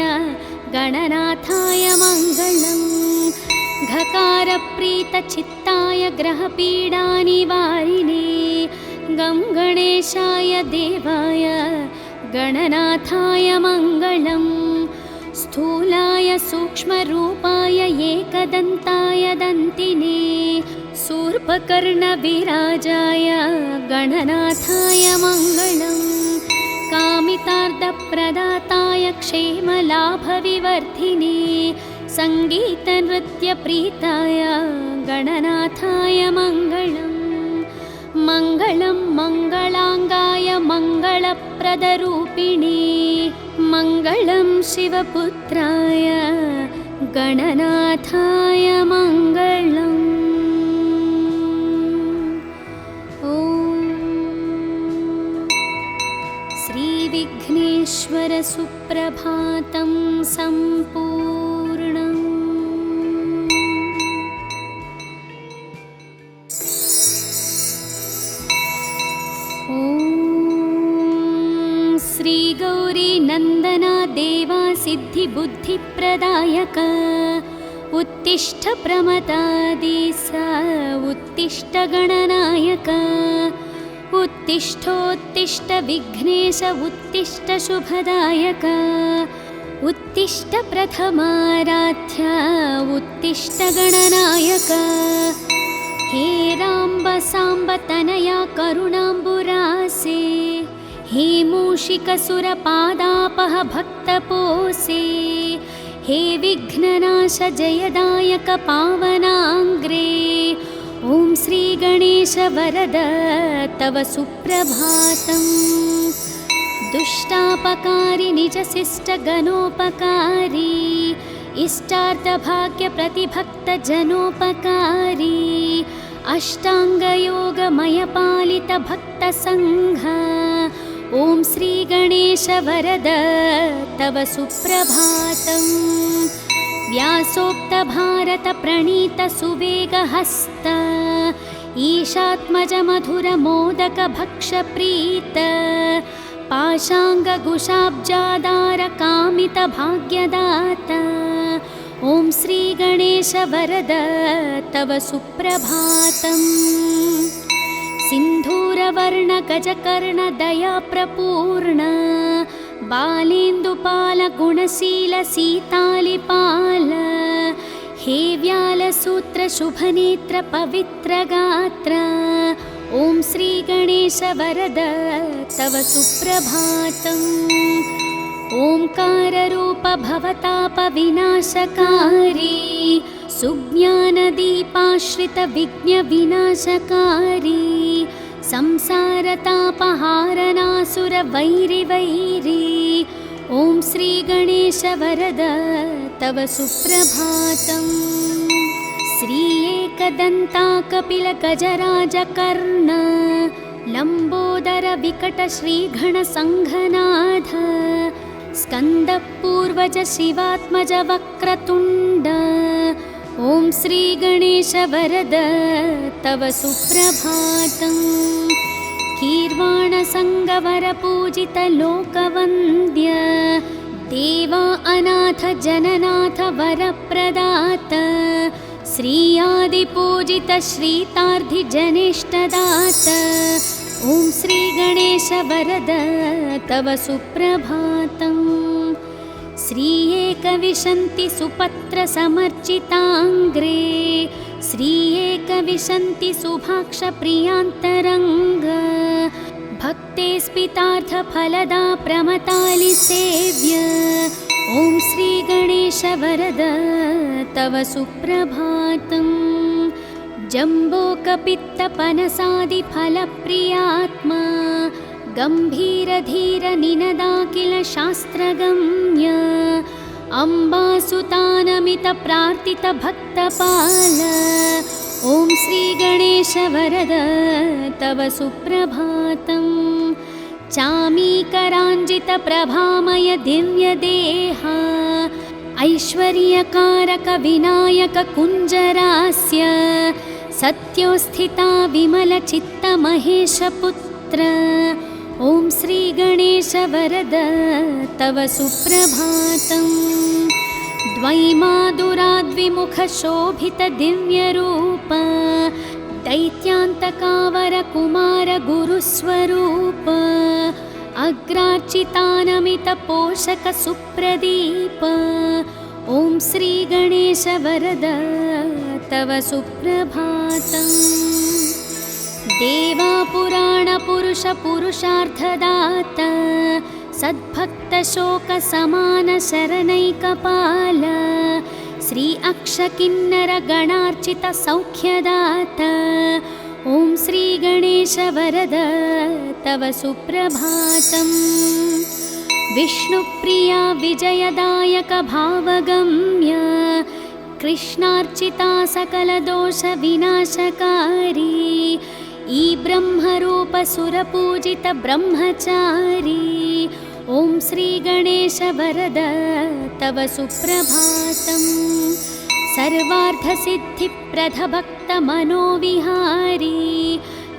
गणनाथाय मङ्गलम् घकारप्रीतचित्ताय ग्रहपीडानिवारिणे गं गणेशाय देवाय गणनाथाय मङ्गलम् स्थूलाय सूक्ष्मरूपाय एकदन्ताय दन्तिने शूर्पकर्णविराजाय गणनाथाय मङ्गलम् कामितार्थप्रदाताय क्षेमलाभविवर्धिने सङ्गीतनृत्यप्रीताय गणनाथाय मङ्गलम् मङ्गलं मङ्गलाङ्गाय मङ्गलप्रदरूपिणे मङ्गलं शिवपुत्राय गणनाथाय मङ्गलम् ॐ श्रीविघ्नेश्वर सुप्रभातं सम्पूर्णम्। श्रीगौरी नन्दना देवा सिद्धिबुद्धिप्रदायक उत्तिष्ठ प्रमदादिस उत्तिष्ठ गणनायक उत्तिष्ठोत्तिष्ठ विघ्नेश उत्तिष्ठ शुभदायक उत्तिष्ठ प्रथमाराध्य उत्तिष्ठ गणनायक हे राम्ब साम्ब तनया करुणाम्बुरासे हे मूषिकसुरपादापह भक्तपोसे हे विघ्ननाश जयदायक पावनाङ्ग्रे ॐ श्रीगणेश वरद तव सुप्रभातम् दुष्टापकारि निजशिष्टगणोपकारी इष्टार्थभाग्यप्रतिभक्तजनोपकारी अष्टाङ्गयोगमयपालितभक्तसङ्घ ॐ श्रीगणेश वरद तव सुप्रभातम् व्यासोक्तभारतप्रणीतसुवेगहस्त ईशात्मजमधुरमोदकभक्षप्रीत पाशाङ्गकुशाब्जादारकामितभाग्यदाता ॐ श्रीगणेश वरद तव सुप्रभातम् सिन्धूरवर्णगजकर्णदयाप्रपूर्ण बालेन्दुपालगुणशीलसीतालिपाल हे व्यालसूत्रशुभनेत्रपवित्रगात्र ॐ श्रीगणेश वरद तव सुप्रभातम् ओंकाररूप भवतापविनाशकारी सुज्ञानदीपाश्रितविघ्नविनाशकारी संसारतापहारनासुरवैरिवैरी ॐ श्रीगणेश वरद तव सुप्रभातम् श्री एकदन्ताकपिलगजराजकर्ण लम्बोदर विकटश्रीघणसङ्घनाथ स्कन्दपूर्वज शिवात्मज वक्रतुण्ड ॐ श्रीगणेश वरद तव सुप्रभातम् कीर्वाणसङ्गवरपूजित लोकवन्द्य देवा अनाथ जननाथ वरप्रदात श्रीयादिपूजित श्रीतार्धिजनेष्टदात ॐ श्रीगणेश वरद तव सुप्रभातम् श्री एकविंशति सुपत्र समर्चिताङ्ग्रे श्री एकविंशति सुभाक्ष प्रियान्तरङ्ग भक्ते स्पितार्थ फलदा प्रमतालि सेव्य ॐ श्रीगणेश वरद तव सुप्रभातम् जम्बोकपित्तपनसादिफलप्रियात्मा गम्भीरधीर निनदाखिल शास्त्रगम्य अम्बासुतानमित प्रार्थित भक्तपाल ॐ श्रीगणेश वरद तव सुप्रभातम् चामीकराञ्जित प्रभामय दिव्यदेहा ऐश्वर्यकारक विनायक कुञ्जरास्य सत्योस्थिता विमलचित्त महेशपुत्र ॐ श्रीगणेश वरद तव सुप्रभातम् द्वैमादुराद्विमुख शोभित दिव्यरूप दैत्यान्तकावर कुमार गुरुस्वरूप अग्रार्चितानमित पोषक सुप्रदीप ॐ श्रीगणेश वरद तव सुप्रभातम् देवापुराणपुरुष पुरुषार्थदाता सद्भक्तशोकसमान शरणैकपाल श्री अक्षकिन्नर गणार्चित सौख्यदाता ॐ श्रीगणेश वरद तव सुप्रभातम् विष्णुप्रिया विजयदायक भावगम्य कृष्णार्चिता सकलदोषविनाशकारी ई ब्रह्मरूप सुरपूजित ब्रह्मचारी ॐ श्रीगणेश वरद तव सुप्रभातम् सर्वार्थसिद्धिप्रदभक्तमनोविहारी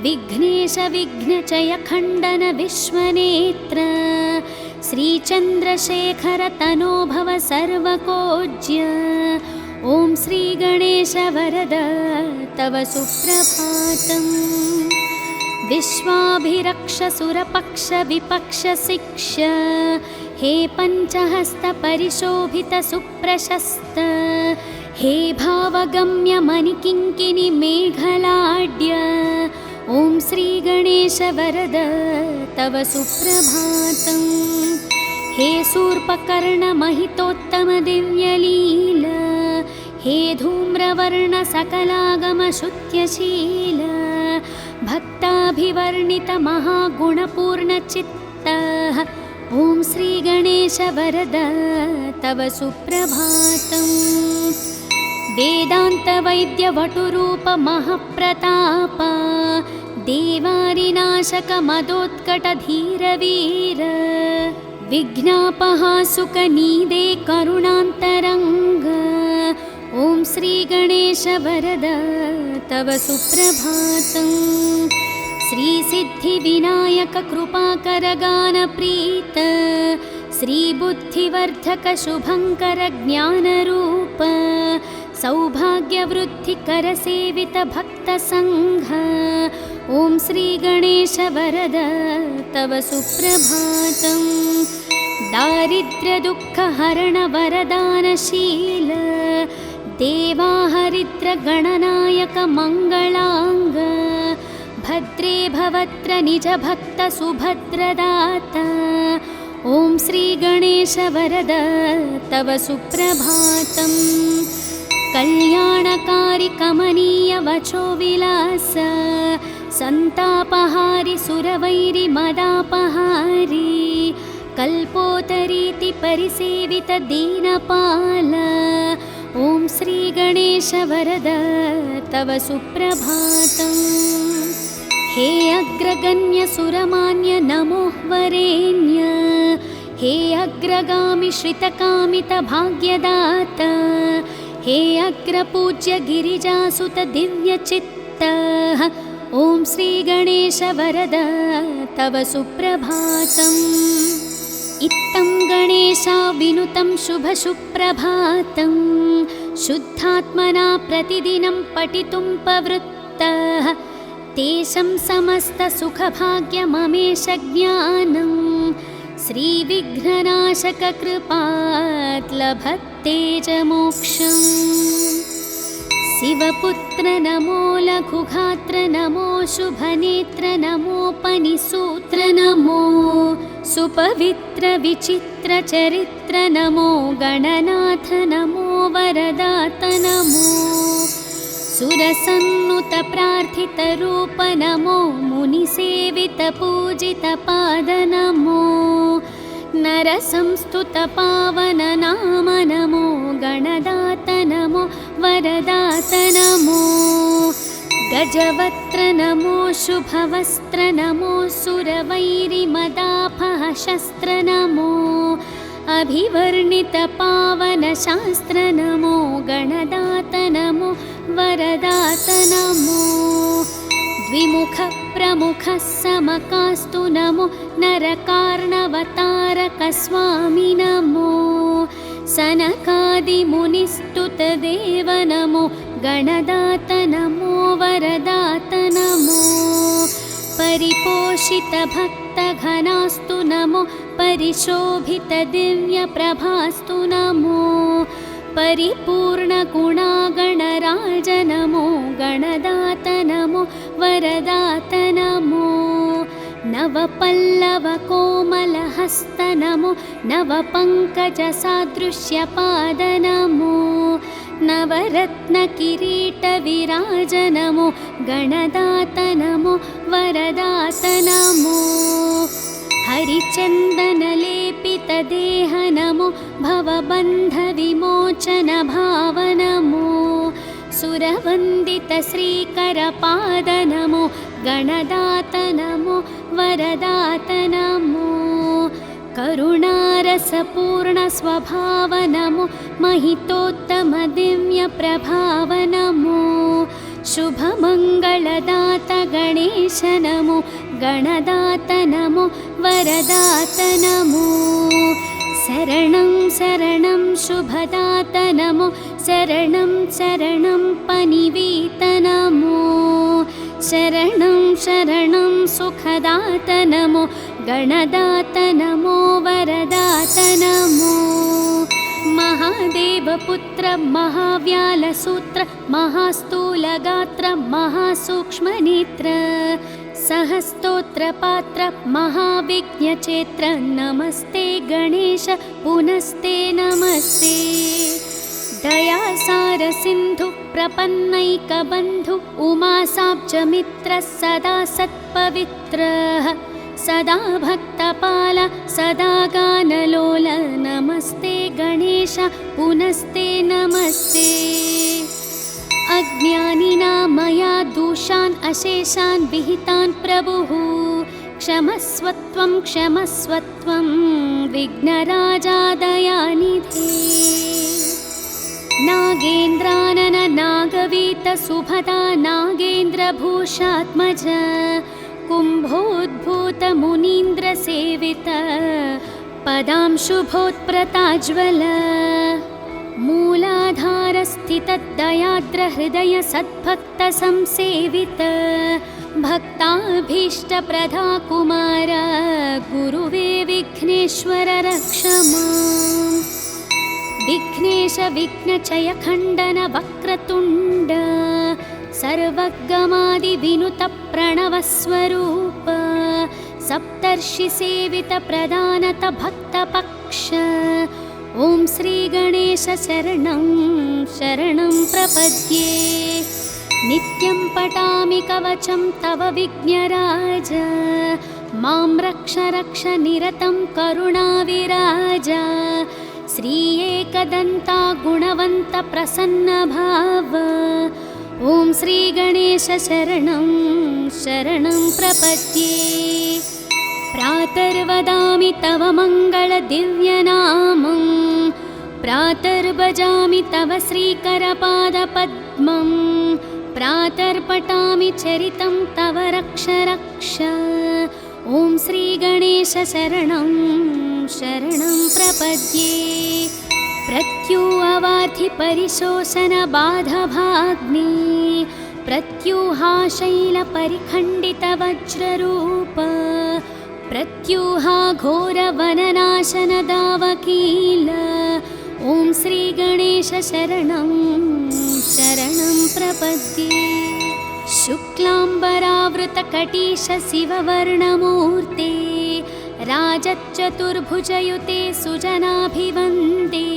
विघ्नेश विघ्नचय खण्डन विश्वनेत्र श्रीचन्द्रशेखर तनोभव सर्वकोज्य ॐ श्रीगणेश वरद तव सुप्रभातम् विश्वाभिरक्ष सुरपक्ष विपक्ष शिक्ष हे पञ्चहस्त परिशोभित सुप्रशस्त हे भावगम्य मणिकिङ्किणि मेघलाड्य ॐ श्रीगणेश वरद तव सुप्रभातम्। हे शूर्पकर्ण महितोत्तम दिव्यलील हे धूम्रवर्ण सकलागम शुद्ध्यशील भक्ताभिवर्णित महागुणपूर्णचित्तः ॐ श्रीगणेश वरद तव सुप्रभातम्। वेदान्तवैद्यवटुरूप महप्रताप देवारिनाशक मदोत्कटधीरवीर विघ्नापहासुकनीदे करुणान्तरङ्ग ॐ श्रीगणेश वरद तव सुप्रभातम्। श्रीसिद्धिविनायक कृपाकर गानप्रीत श्रीबुद्धिवर्धक शुभङ्कर ज्ञानरूप सौभाग्यवृद्धिकर सेवित भक्तसङ्घ ॐ श्रीगणेश वरद तव सुप्रभातम्। दारिद्र्यदुःखहरण वरदानशील देवाहरिद्र गणनायक मङ्गलाङ्ग भद्रे भवत्र निज भक्त सुभद्रदाता ॐ श्रीगणेश वरद तव सुप्रभातम्। कल्याणकारि कमनीय वचो विलास सन्तापहारि सुरवैरि मदापहारि कल्पोतरीति परिसेवित दीनपाल ॐ श्रीगणेश वरद तव सुप्रभातम्। हे अग्रगण्य सुरमान्य नमो वरेण्य हे अग्रगामि श्रितकामित भाग्यदाता हे अग्रपूज्य गिरिजासुत दिव्यचित्तः ॐ श्रीगणेश वरद तव सुप्रभातम्। इत्थं गणेशा विनुतं शुभसुप्रभातं शुद्धात्मना प्रतिदिनं पठितुं प्रवृत्तः तेषां समस्तसुखभाग्यममेष ज्ञानं श्रीविघ्ननाशक कृपात् लभते च मोक्षम्। शिवपुत्र नमो लघुगात्र नमो शुभनेत्र नमोपनिसूत्र नमो सुपवित्र विचित्र चरित्र नमो गणनाथ नमो वरदात नमो सुरसन्नुत प्रार्थित रूप नमो मुनिसेवित पूजित पाद नमो नरसंस्तुत पावन नाम नमो गणदात नमो वरदात नमो गजवक्त्र नमो शुभवस्त्र नमो सुरवैरिमदापह शस्त्र नमो अभिवर्णित पावन शास्त्र नमो गणदात नमो वरदात नमो द्विमुख प्रमुख समकास्तु नमो नरकार्णवतारक स्वामी नमो सनकादिमुनिस्तुत देव नमो गणदात नमो वरदात नमो परिपोषित भक्त घनास्तु नमो परिशोभित दिव्य प्रभास्तु नमो परिपूर्ण गुणागणराज नमो गणदात नमो वरदात नमो नवपल्लव कोमलहस्त नमो नवपङ्कजसादृश्यपाद नमो नवरत्न किरीट विराज नमो गणदात नमो वरदात नमो हरिचन्दन लेपित देह नमो भवबन्ध विमोचन भाव नमो सुरवन्दित श्रीकर पाद नमो गणदात नमो वरदात नमो करुणारसपूर्ण स्वभाव नमो महितोत्तम दिव्य प्रभाव नमो शुभमङ्गलदात गणेश नमो गणदात नमो वरदात नमो शरणं शरणं शुभदात नमो शरणं शरणं पनिवीत नमो शरणं शरणं सुखदात नमो गणदात नमो वरदात नमो महान महादेवपुत्र महाव्यालसूत्र महास्थूलगात्र महासूक्ष्मनेत्र सहस्तोत्रपात्र महाविज्ञचेत्र नमस्ते गणेश पुनस्ते नमस्ते दयासारसिन्धु प्रपन्नैकबन्धु उमासाब्जमित्र सदा सत्पवित्रः सदा भक्तपाल सदा गानलोल नमस्ते गणेश पुनस्ते नमस्ते अज्ञानिना मया दोषान् अशेषान् विहितान् प्रभुः क्षमस्वत्वं विघ्नराजा दयानिधे नागेन्द्रानन नागवीत सुभदा नागेन्द्रभूषात्मज कुम्भोद्भूत मुनीन्द्रसेवित पदांशुभोत्प्रताज्वल मूलाधारस्थितदयाद्रहृदय सद्भक्तसंसेवित भक्ताभीष्टप्रदा कुमार गुरुवे विघ्नेश्वर रक्ष माम् विघ्नेश विघ्नचय खण्डन वक्रतुण्ड सर्वगमादिविनुत प्रणवस्वरूप सप्तर्षिसेवित प्रदानत भक्तपक्ष ॐ श्रीगणेश शरणं शरणं प्रपद्ये नित्यं पठामि कवचं तव विघ्नराज मां रक्ष रक्ष निरतं करुणाविराज श्री एकदन्ता गुणवन्त प्रसन्नभाव ॐ श्रीगणेश शरणं शरणं प्रपद्ये प्रातर्वदामि तव मङ्गलदिव्यनामं प्रातर्भजामि तव श्रीकरपादपद्मं प्रातर्पठामि चरितं तव रक्ष रक्ष ॐ श्रीगणेश शरणं शरणं प्रपद्ये प्रत्यूहवार्धि परिशोषणबाधभाग्ने प्रत्यूहाशैलपरिखण्डितवज्ररूप प्रत्यूहा घोरवननाशनदावकील ॐ श्रीगणेश शरणं शरणं प्रपद्ये शुक्लाम्बरावृतकटीश शिववर्णमूर्ते राजच्चतुर्भुजयुते सुजनाभिवन्दे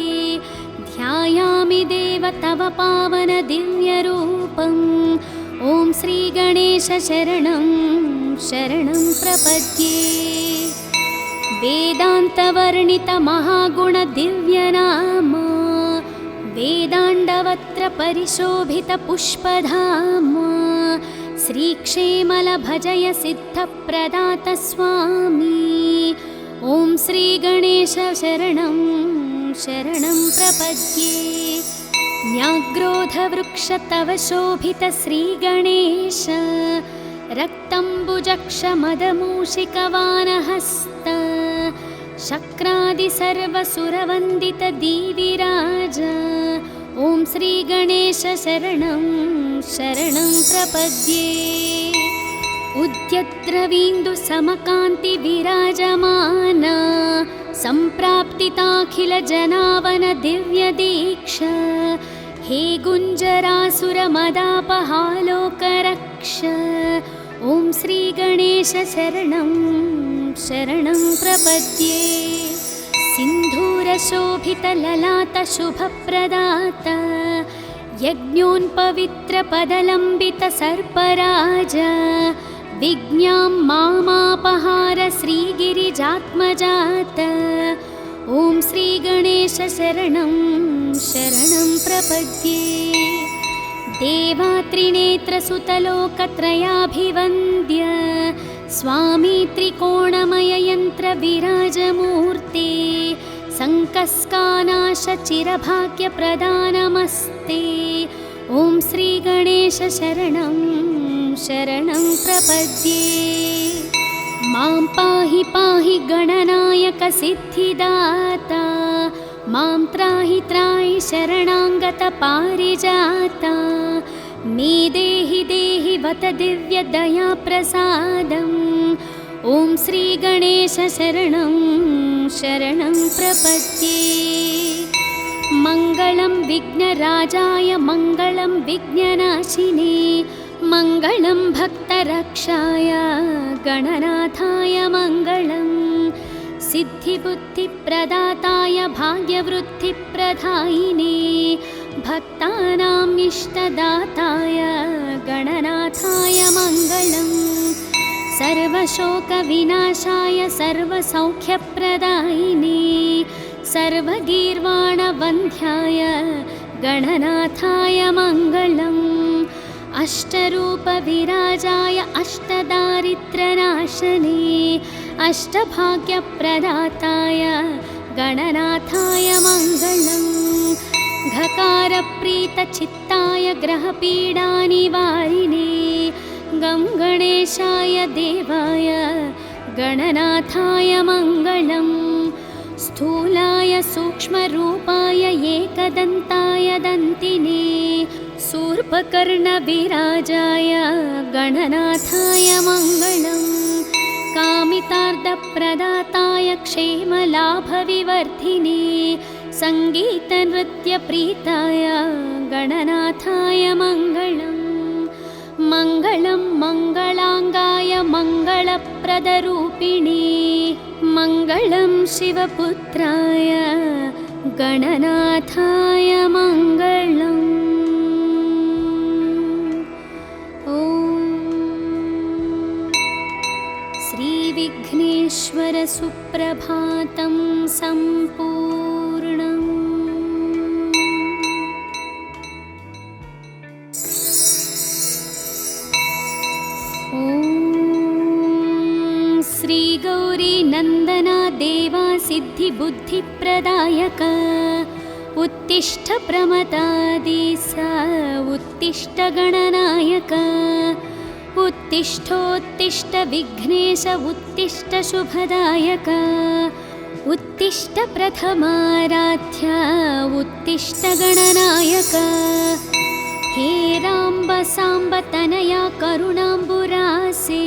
ध्यायामि देव तव पावन दिव्यरूपम् ॐ श्रीगणेश शरणं शरणं प्रपद्ये वेदान्तवर्णित महागुण दिव्यनाम वेदाण्डवत्र परिशोभित पुष्पधाम श्रीक्षेमल भजय सिद्धप्रदात स्वामी ॐ श्रीगणेश शरणं शरणं प्रपद्ये न्याग्रोधवृक्ष तव शोभित श्रीगणेश रक्तम्बुजक्षमदमूषिकवानहस्त शक्रादि सर्वसुरवन्दित दीविराज ॐ श्रीगणेश शरणं शरणं प्रपद्ये उद्यद्रवीन्दु समकान्ति विराजमान सम्प्राप्तिताखिल जनावन दिव्य दीक्षा हे गुञ्जरासुरमदापहालोकरक्ष ॐ श्रीगणेश शरणं शरणं प्रपद्ये सिन्धूरशोभितललाटशुभप्रदात यज्ञोन्पवित्रपदलम्बितसर्पराज विज्ञां मामापहार श्रीगिरिजात्मजात ॐ श्रीगणेश शरणं शरणं प्रपद्ये देवात्रिनेत्रसुतलोकत्रयाभिवन्द्य स्वामी त्रिकोणमययन्त्रविराजमूर्ते सङ्कस्कानाशचिरभाग्यप्रदानमस्ते ॐ श्रीगणेश शरणं शरणं प्रपद्ये मां पाहि पाहि गणनायक सिद्धिदाता मां त्राहि त्राहि शरणाङ्गत पारिजाता मे देहि देहि वत दिव्यदयाप्रसादम् ॐ श्रीगणेश शरणं शरणं प्रपद्ये मङ्गलं विघ्नराजाय मङ्गलं विघ्ननाशिने मङ्गलं भक्तरक्षाय गणनाथाय मङ्गलं सिद्धिबुद्धिप्रदाताय भाग्यवृद्धिप्रदायिने भक्तानाम् इष्टदाताय गणनाथाय मङ्गलम् सर्वशोकविनाशाय सर्वसौख्यप्रदायिने सर्वगीर्वाणवन्ध्याय गणनाथाय मङ्गलम् अष्टरूपविराजाय अष्टदारिद्र्यनाशने अष्टभाग्यप्रदाताय गणनाथाय मङ्गलम् घकारप्रीतचित्ताय ग्रहपीडानिवारिणे गं गणेशाय देवाय गणनाथाय मङ्गलम् स्थूलाय सूक्ष्मरूपाय एकदन्ताय दन्तिने शूर्पकर्णविराजाय गणनाथाय मङ्गलम् कामितार्थप्रदाताय क्षेमलाभविवर्धिने सङ्गीतनृत्यप्रीताय गणनाथाय मङ्गलम् मङ्गलं मङ्गलाङ्गाय मङ्गलप्रदरूपिणे मङ्गलं शिवपुत्राय गणनाथाय मङ्गलम् ॐ श्रीविघ्नेश्वर सुप्रभातं सम्पूर्णम्। श्रीगौरी नन्दना देवा सिद्धिबुद्धिप्रदायक उत्तिष्ठ प्रमदादिस उत्तिष्ठ गणनायक उत्तिष्ठोत्तिष्ठ विघ्नेश उत्तिष्ठ शुभदायक उत्तिष्ठ प्रथमाराध्य उत्तिष्ठ गणनायक हे राम्ब साम्ब तनया करुणाम्बुरासे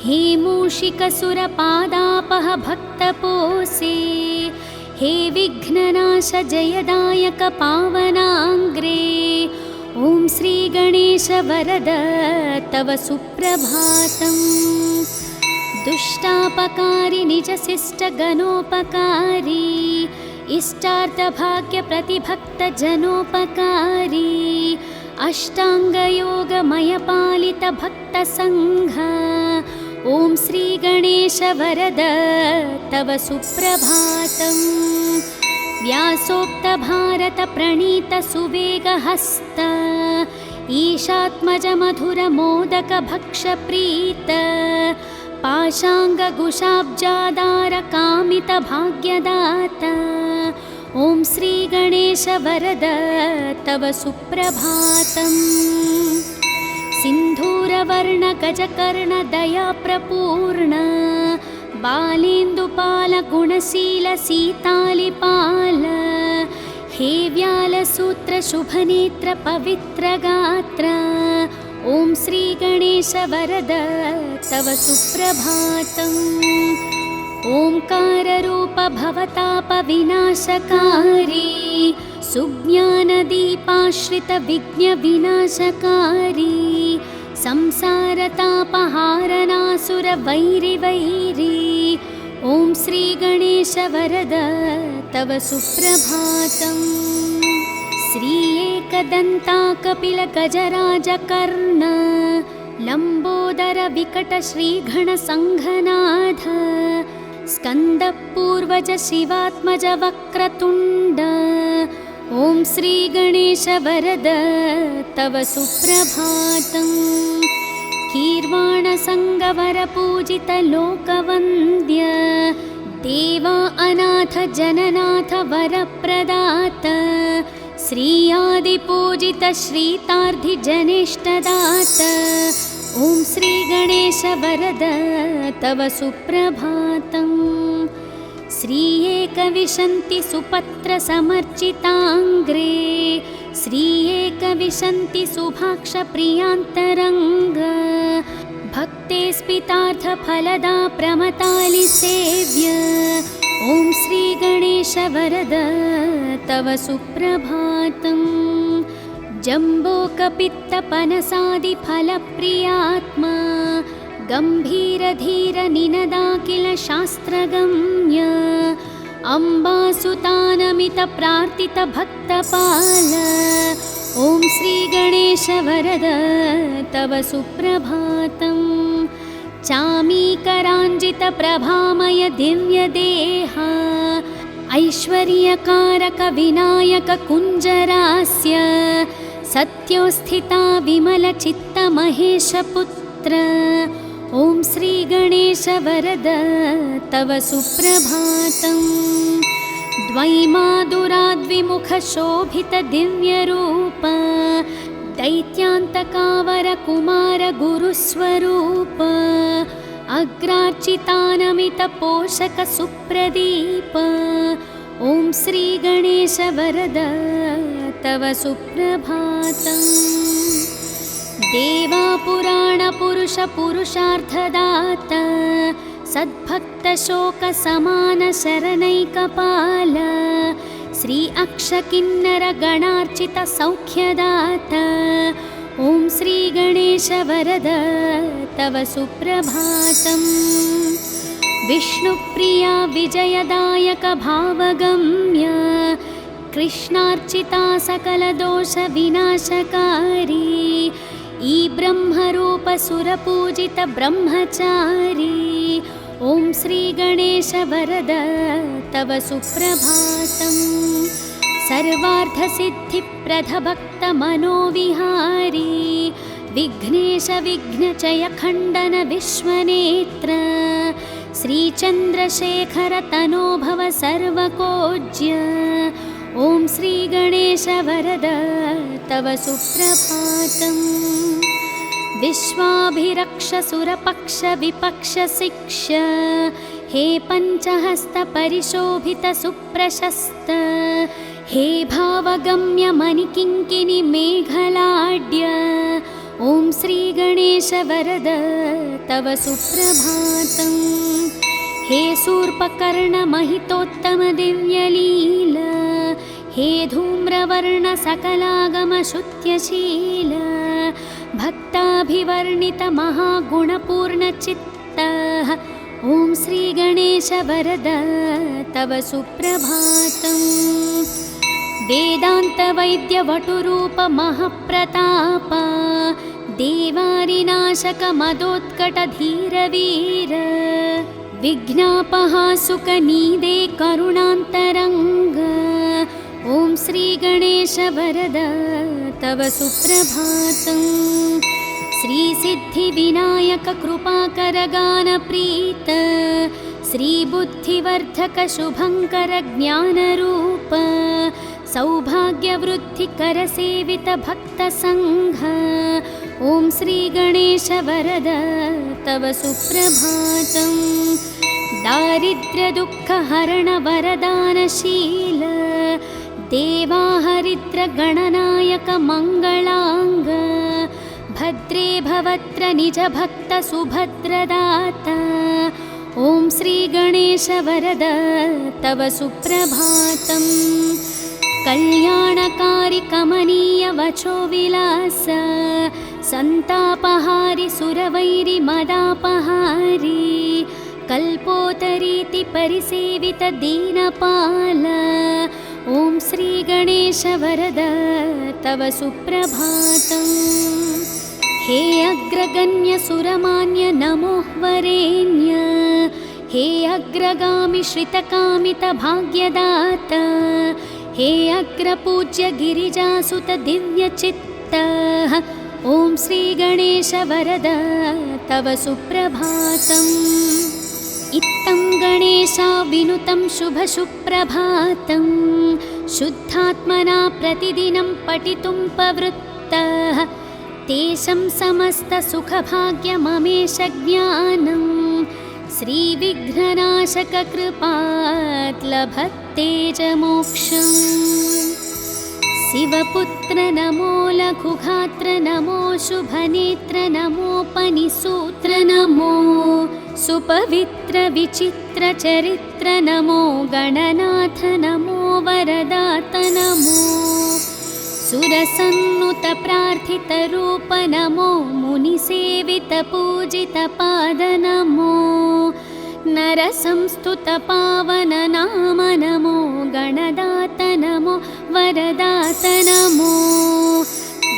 हे मूषिकसुरपादापह भक्तपोषे हे विघ्ननाश जयदायक पावनाङ्ग्रे ॐ श्रीगणेश वरद तव सुप्रभातम् दुष्टापकारी निजशिष्टगणोपकारी इष्टार्थभाग्यप्रतिभक्तजनोपकारी अष्टाङ्गयोगमयपालितभक्तसङ्घ ॐ श्रीगणेश वरद तव सुप्रभातम् व्यासोक्तभारतप्रणीतसुवेगहस्त ईशात्मजमधुरमोदकभक्षप्रीत पाशाङ्गकुशाब्जादारकामितभाग्यदाता ॐ श्रीगणेश वरद तव सुप्रभातम् सिन्धूरवर्णगजकर्णदयाप्रपूर्ण बालेन्दुपालगुणशीलसीतालिपाल हे व्यालसूत्रशुभनेत्रपवित्रगात्र ॐ श्रीगणेश वरद तव सुप्रभातम् ओंकाररूप भवतापविनाशकारी सुज्ञानदीपाश्रितविघ्नविनाशकारी संसारतापहारनासुरवैरिवैरी ॐ श्रीगणेश वरद तव सुप्रभातम् श्री एकदन्ता कपिलगजराजकर्ण लम्बोदर विकटश्रीघणसङ्घनाथ स्कन्दपूर्वज शिवात्मज वक्रतुण्ड ॐ श्रीगणेश वरद तव सुप्रभातम् कीर्वाणसङ्गवरपूजित लोकवन्द्य देवा अनाथ जननाथ वरप्रदात श्रीयादिपूजित श्रीतार्धिजनेष्टदात ॐ श्रीगणेश वरद तव सुप्रभातम् श्री एकविंशति सुपत्र समर्चितांग्रे श्री एकविंशति सुभाक्ष प्रियांतरंग भक्ते स्पितार्थ फलदा प्रमतालि सेव्य ॐ श्रीगणेश वरद तव सुप्रभातम्। जम्बोकपित्तपनसादिफलप्रियात्मा गम्भीरधीरनिनदाखिल शास्त्रगम्य अम्बासुतानमितप्रार्थितभक्तपाल ॐ श्रीगणेश वरद तव सुप्रभातम्। चामीकराञ्जितप्रभामय दिव्यदेहा ऐश्वर्यकारकविनायककुञ्जरास्य सत्योस्थिता विमलचित्तमहेशपुत्र ॐ श्रीगणेश वरद तव सुप्रभातम्। द्वैमादुराद्विमुखशोभितदिव्यरूप दैत्यान्तकावरकुमारगुरुस्वरूप अग्रार्चितानमितपोषकसुप्रदीप ॐ श्रीगणेश वरद तव सुप्रभातम्। देवापुराणपुरुषपुरुषार्थदाता सद्भक्तशोकसमानशरणैकपाल श्री अक्षकिन्नरगणार्चितसौख्यदाता ॐ श्रीगणेश वरद तव सुप्रभातम्। विष्णुप्रिया विजयदायक भावगम्य कृष्णार्चिता सकलदोषविनाशकारी ई ब्रह्मरूपसुरपूजित ब्रह्मचारी ॐ श्रीगणेश वरद तव सुप्रभातम्। सर्वार्थसिद्धिप्रदभक्तमनोविहारी विघ्नेश विघ्नचयखण्डन विश्वनेत्र श्रीचन्द्रशेखर तनोभव सर्वकोज्य ॐ श्रीगणेश वरद तव सुप्रभातम्। विश्वाभिरक्षसुरपक्षविपक्षशिक्ष हे पञ्चहस्तपरिशोभितसुप्रशस्त हे भावगम्यमणिकिङ्किणि मेघलाड्य ॐ श्रीगणेश वरद तव सुप्रभातम्। हे शूर्पकर्णमहितोत्तमदिव्यलील हे धूम्रवर्णसकलागमशुत्यशील भक्ताभिवर्णितमहागुणपूर्णचित्तः ॐ श्रीगणेश वरद तव सुप्रभातम्। वेदान्तवैद्यवटुरूपमहाप्रताप देवारिनाशकमदोत्कटधीरवीर विघ्नापहासुकनीदे करुणान्तरङ्ग ॐ श्रीगणेश वरद तव सुप्रभातम्। श्रीसिद्धिविनायक कृपाकरगानप्रीत श्रीबुद्धिवर्धक शुभङ्कर ज्ञानरूप सौभाग्यवृद्धिकरसेवित भक्तसङ्घ ॐ श्रीगणेश वरद तव सुप्रभातम्। दारिद्र्यदुःखहरण वरदानशील देवाहरिद्रगणनायक मङ्गलाङ्ग भद्रे भवत्र निजभक्तसुभद्रदाता ॐ श्रीगणेश वरद तव सुप्रभातम्। कल्याणकारि कमनीय वचो विलास सन्तापहारि सुरवैरि मदापहारि कल्पोतरीति परिसेवित दीनपाल ॐ श्रीगणेश वरद तव सुप्रभातम्। हे अग्रगण्य सुरमान्य नमोः वरेण्य हे अग्रगामि श्रितकामित भाग्यदाता हे अग्रपूज्य गिरिजासुत दिव्यचित्तः ॐ श्रीगणेश वरद तव सुप्रभातम्। इत्थं गणेशा विनुतं शुभसुप्रभातं शुद्धात्मना प्रतिदिनं पठितुं प्रवृत्तः तेषां समस्तसुखभाग्यममेष ज्ञानं श्रीविघ्ननाशककृपात् लभते च मोक्षम्। शिवपुत्र नमो लघुघात्र नमो शुभनेत्र नमोपनिसूत्र नमो सुपवित्र विचित्र चरित्र नमो गणनाथ नमो वरदात नमो सुरसन्नुत प्रार्थित रूप नमो मुनिसेवित पूजित पाद नमो नरसंस्तुत पावन नाम नमो गणदात नमो वरदात नमो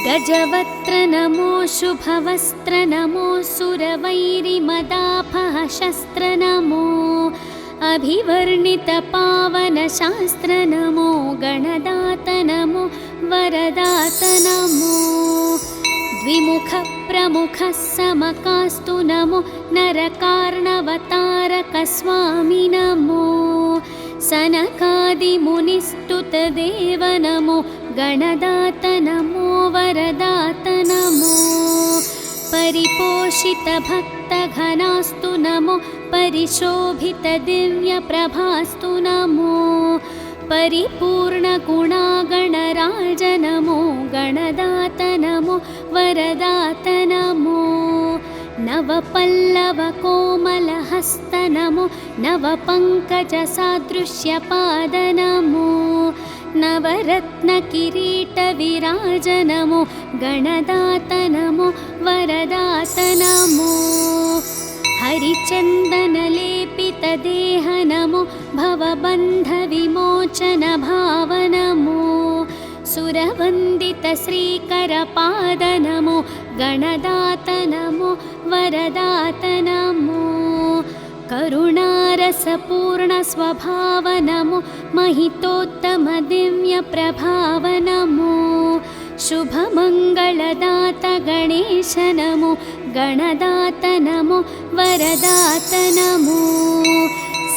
गजवक्त्र नमो शुभवस्त्र नमो सुरवैरिमदापह शस्त्र नमो अभिवर्णित पावन शास्त्र नमो गणदात नमो वरदात नमो द्विमुख प्रमुख समकास्तु नमो नरकार्णवतारक स्वामी नमो सनकादिमुनिस्तुत देव नमो गणदात नमो वरदात नमो परिपोषित भक्त घनास्तु नमो परिशोभित दिव्य प्रभास्तु नमो परिपूर्ण गुणागणराज नमो गणदात नमो वरदात नमो नवपल्लव कोमलहस्त नमो नवपङ्कजसादृश्यपाद नमो नवरत्न किरीट विराज नमो गणदात नमो वरदात नमो हरिचन्दन लेपित देह नमो भवबन्ध विमोचन भाव नमो सुरवन्दित श्रीकर पाद नमो गणदात नमो वरदात नमो करुणारसपूर्ण स्वभाव नमो महितोत्तम दिव्य प्रभाव नमो शुभमङ्गलदात गणेश नमो गणदात नमो वरदात नमो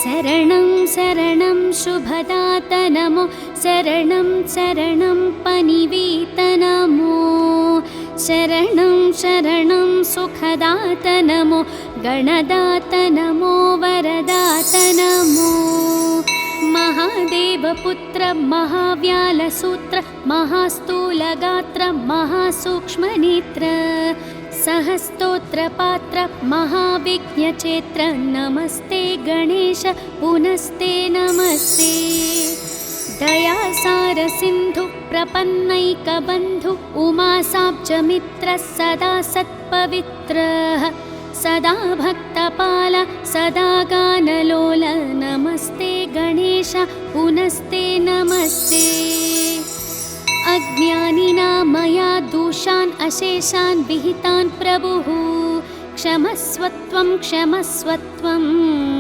शरणं शरणं शुभदात नमो शरणं शरणं पनिवीत नमो शरणं शरणं सुखदात नमो गणदात नमो वरदात नमो महादेवपुत्र महाव्यालसूत्र महास्थूलगात्र महासूक्ष्मनेत्र सहस्तोत्रपात्र महाविघ्नचेत्र नमस्ते गणेश पुनस्ते नमस्ते दयासार सिन्धु प्रपन्नैकबन्धु उमासाब्जमित्र सदा सत्पवित्रः सदा भक्तपाल सदा गानलोल नमस्ते गणेश पुनस्ते नमस्ते अज्ञानिना मया दोषान् अशेषान् विहितान् प्रभुः क्षमस्वत्वं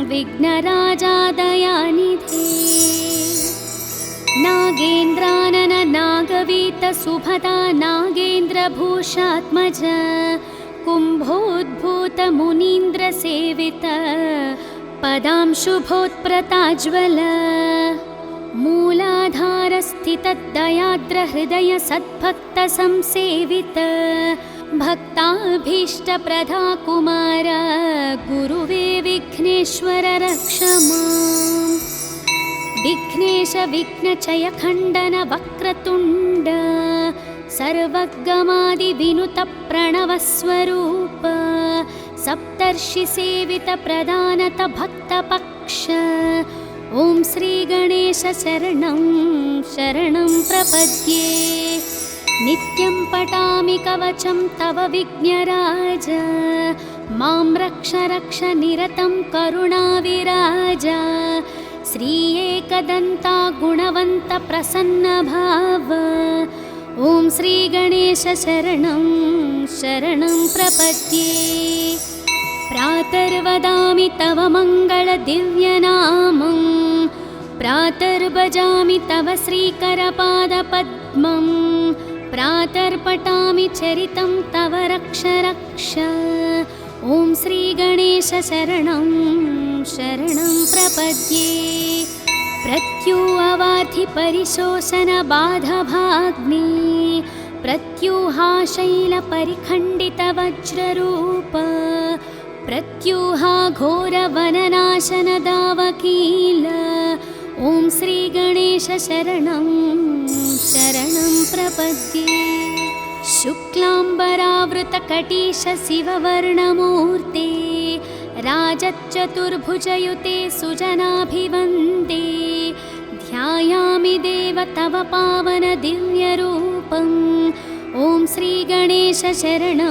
विघ्नराजा दयानिधे नागेन्द्रानन नागवीत सुभदा नागेन्द्रभूषात्मज कुम्भोद्भूत मुनीन्द्र सेवित पदांशुभोत्प्रताज्वल मूलाधार स्थित दयाद्र हृदय सद्भक्त संसेवित भक्ताभीष्ट प्रदा कुमार गुरुवे विघ्नेश्वर रक्ष माम् विघ्नेश विघ्नचय खण्डन वक्रतुण्ड सर्वगमादि विनुत प्रणवस्वरूप सप्तर्षि सेवित प्रदानत भक्तपक्ष ॐ श्री गणेश शरणं शरणं प्रपद्ये नित्यं पठामि कवचं तव विघ्नराज मां रक्ष रक्ष निरतं करुणाविराज श्री एकदन्ता गुणवन्त प्रसन्न भाव ॐ श्री गणेश शरणं शरणं प्रपद्ये प्रातर्वदामि तव मङ्गल दिव्यनामं प्रातर्भजामि तव श्रीकरपादपद्मं प्रातर्पठामि चरितं तव रक्ष रक्ष ॐ श्री गणेश शरणं शरणं प्रपद्ये प्रत्यूहवाधि परिशोषण बाधभाग्ने प्रत्यूहाशैल परिखण्डित वज्ररूप प्रत्यूहा घोर वननाशन दावकील ॐ श्री गणेश श्रीगणेश शरणं शरणं प्रपद्ये। शुक्लाम्बरावृतकटीश शिववर्णमूर्ते राजच्चतुर्भुजयुते सुजनाभिवन्दे। ध्यायामि देव तव पावन दिव्यरूपम्। ॐ श्रीगणेश शरणं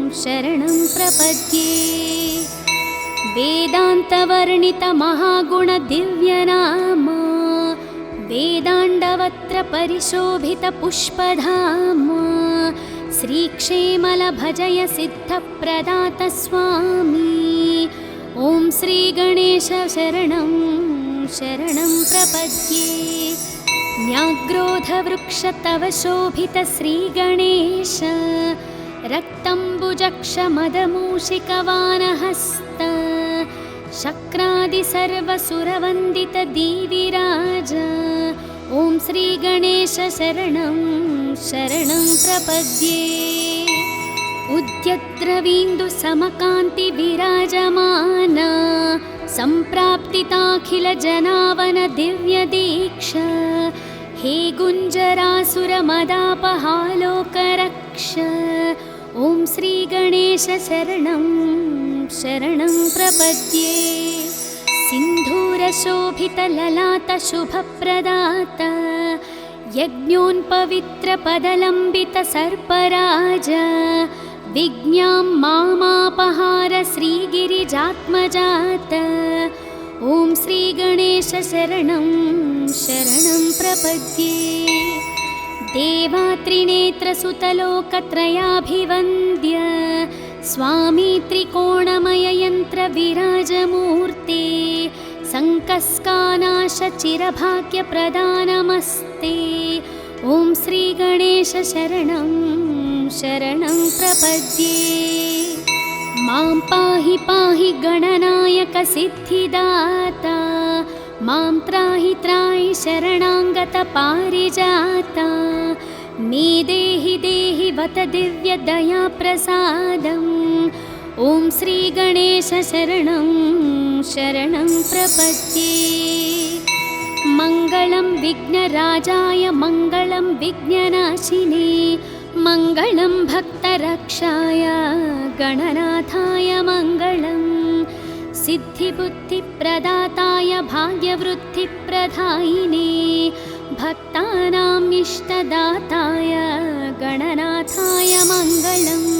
शरणं प्रपद्ये। वेदान्तवर्णितमहागुणदिव्यनाम वेदाण्डवत्र परिशोभितपुष्पधाम श्रीक्षेमलभजय सिद्धप्रदात स्वामी। ॐ श्रीगणेश शरणं शरणं प्रपद्ये। न्याग्रोधवृक्ष तव शोभित श्रीगणेश रक्तम्बुजक्षमदमूषिकवानहस्त शक्रादि सर्वसुरवन्दित दीविराज। ॐ श्रीगणेश शरणं शरणं प्रपद्ये। उद्यद्रवीन्दु समकान्ति विराजमान सम्प्राप्तिताखिल जनावन दिव्यदीक्षा। हे गुञ्जरासुरमदापहालोकरक्ष। ॐ श्रीगणेश शरणं शरणं प्रपद्ये। सिन्धूरशोभितललाटशुभप्रदात यज्ञोन्पवित्रपदलम्बितसर्पराज। विज्ञां मामापहार श्रीगिरिजात्मजात। ॐ श्रीगणेश शरणं शरणं प्रपद्ये। देवात्रिनेत्रसुतलोकत्रयाभिवन्द्य स्वामी त्रिकोणमययन्त्रविराजमूर्ते सङ्कस्कानाशचिरभाग्यप्रदानमस्ते। ॐ श्रीगणेश शरणं शरणं प्रपद्ये। मां पाहि पाहि गणनायक सिद्धिदाता। मां त्राहि त्राहि शरणागत पारिजाता। मे देहि देहि वत दिव्यदयाप्रसादम्। ॐ श्रीगणेश शरणं शरणं प्रपद्ये। मङ्गलं विघ्नराजाय मङ्गलं विघ्ननाशिने मङ्गलं भक्तरक्षाय गणनाथाय मङ्गलम्। सिद्धिबुद्धिप्रदाताय भाग्यवृद्धिप्रदायिने भक्तानाम् इष्टदाताय गणनाथाय मङ्गलम्।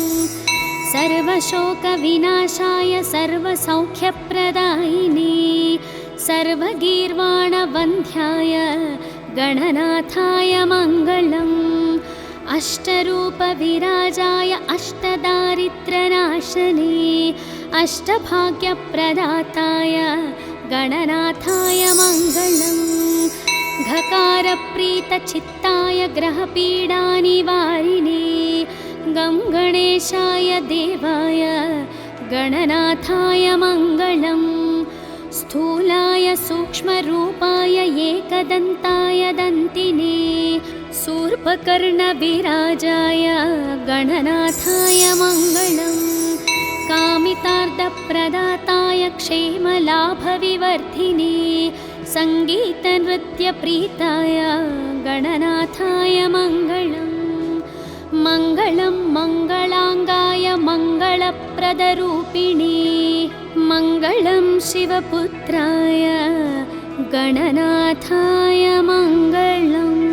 सर्वशोकविनाशाय सर्वसौख्यप्रदायिने सर्वगीर्वाणवन्ध्याय गणनाथाय मङ्गलम्। अष्टरूपविराजाय अष्टदारिद्र्यनाशने अष्टभाग्यप्रदाताय गणनाथाय मङ्गलम्। घकारप्रीतचित्ताय ग्रहपीडानिवारिणे गं गणेशाय देवाय गणनाथाय मङ्गलम्। स्थूलाय सूक्ष्मरूपाय एकदन्ताय दन्तिने शूर्पकर्णविराजाय गणनाथाय मङ्गलम्। कामितार्थप्रदाताय क्षेमलाभविवर्धिने सङ्गीतनृत्यप्रीताय गणनाथाय मङ्गलम्। मङ्गलं मङ्गलाङ्गाय मङ्गलप्रदरूपिणे मङ्गलं शिवपुत्राय गणनाथाय मङ्गलम्।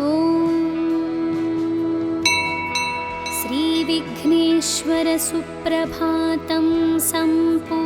ॐ श्रीविघ्नेश्वर सुप्रभातं सम्पू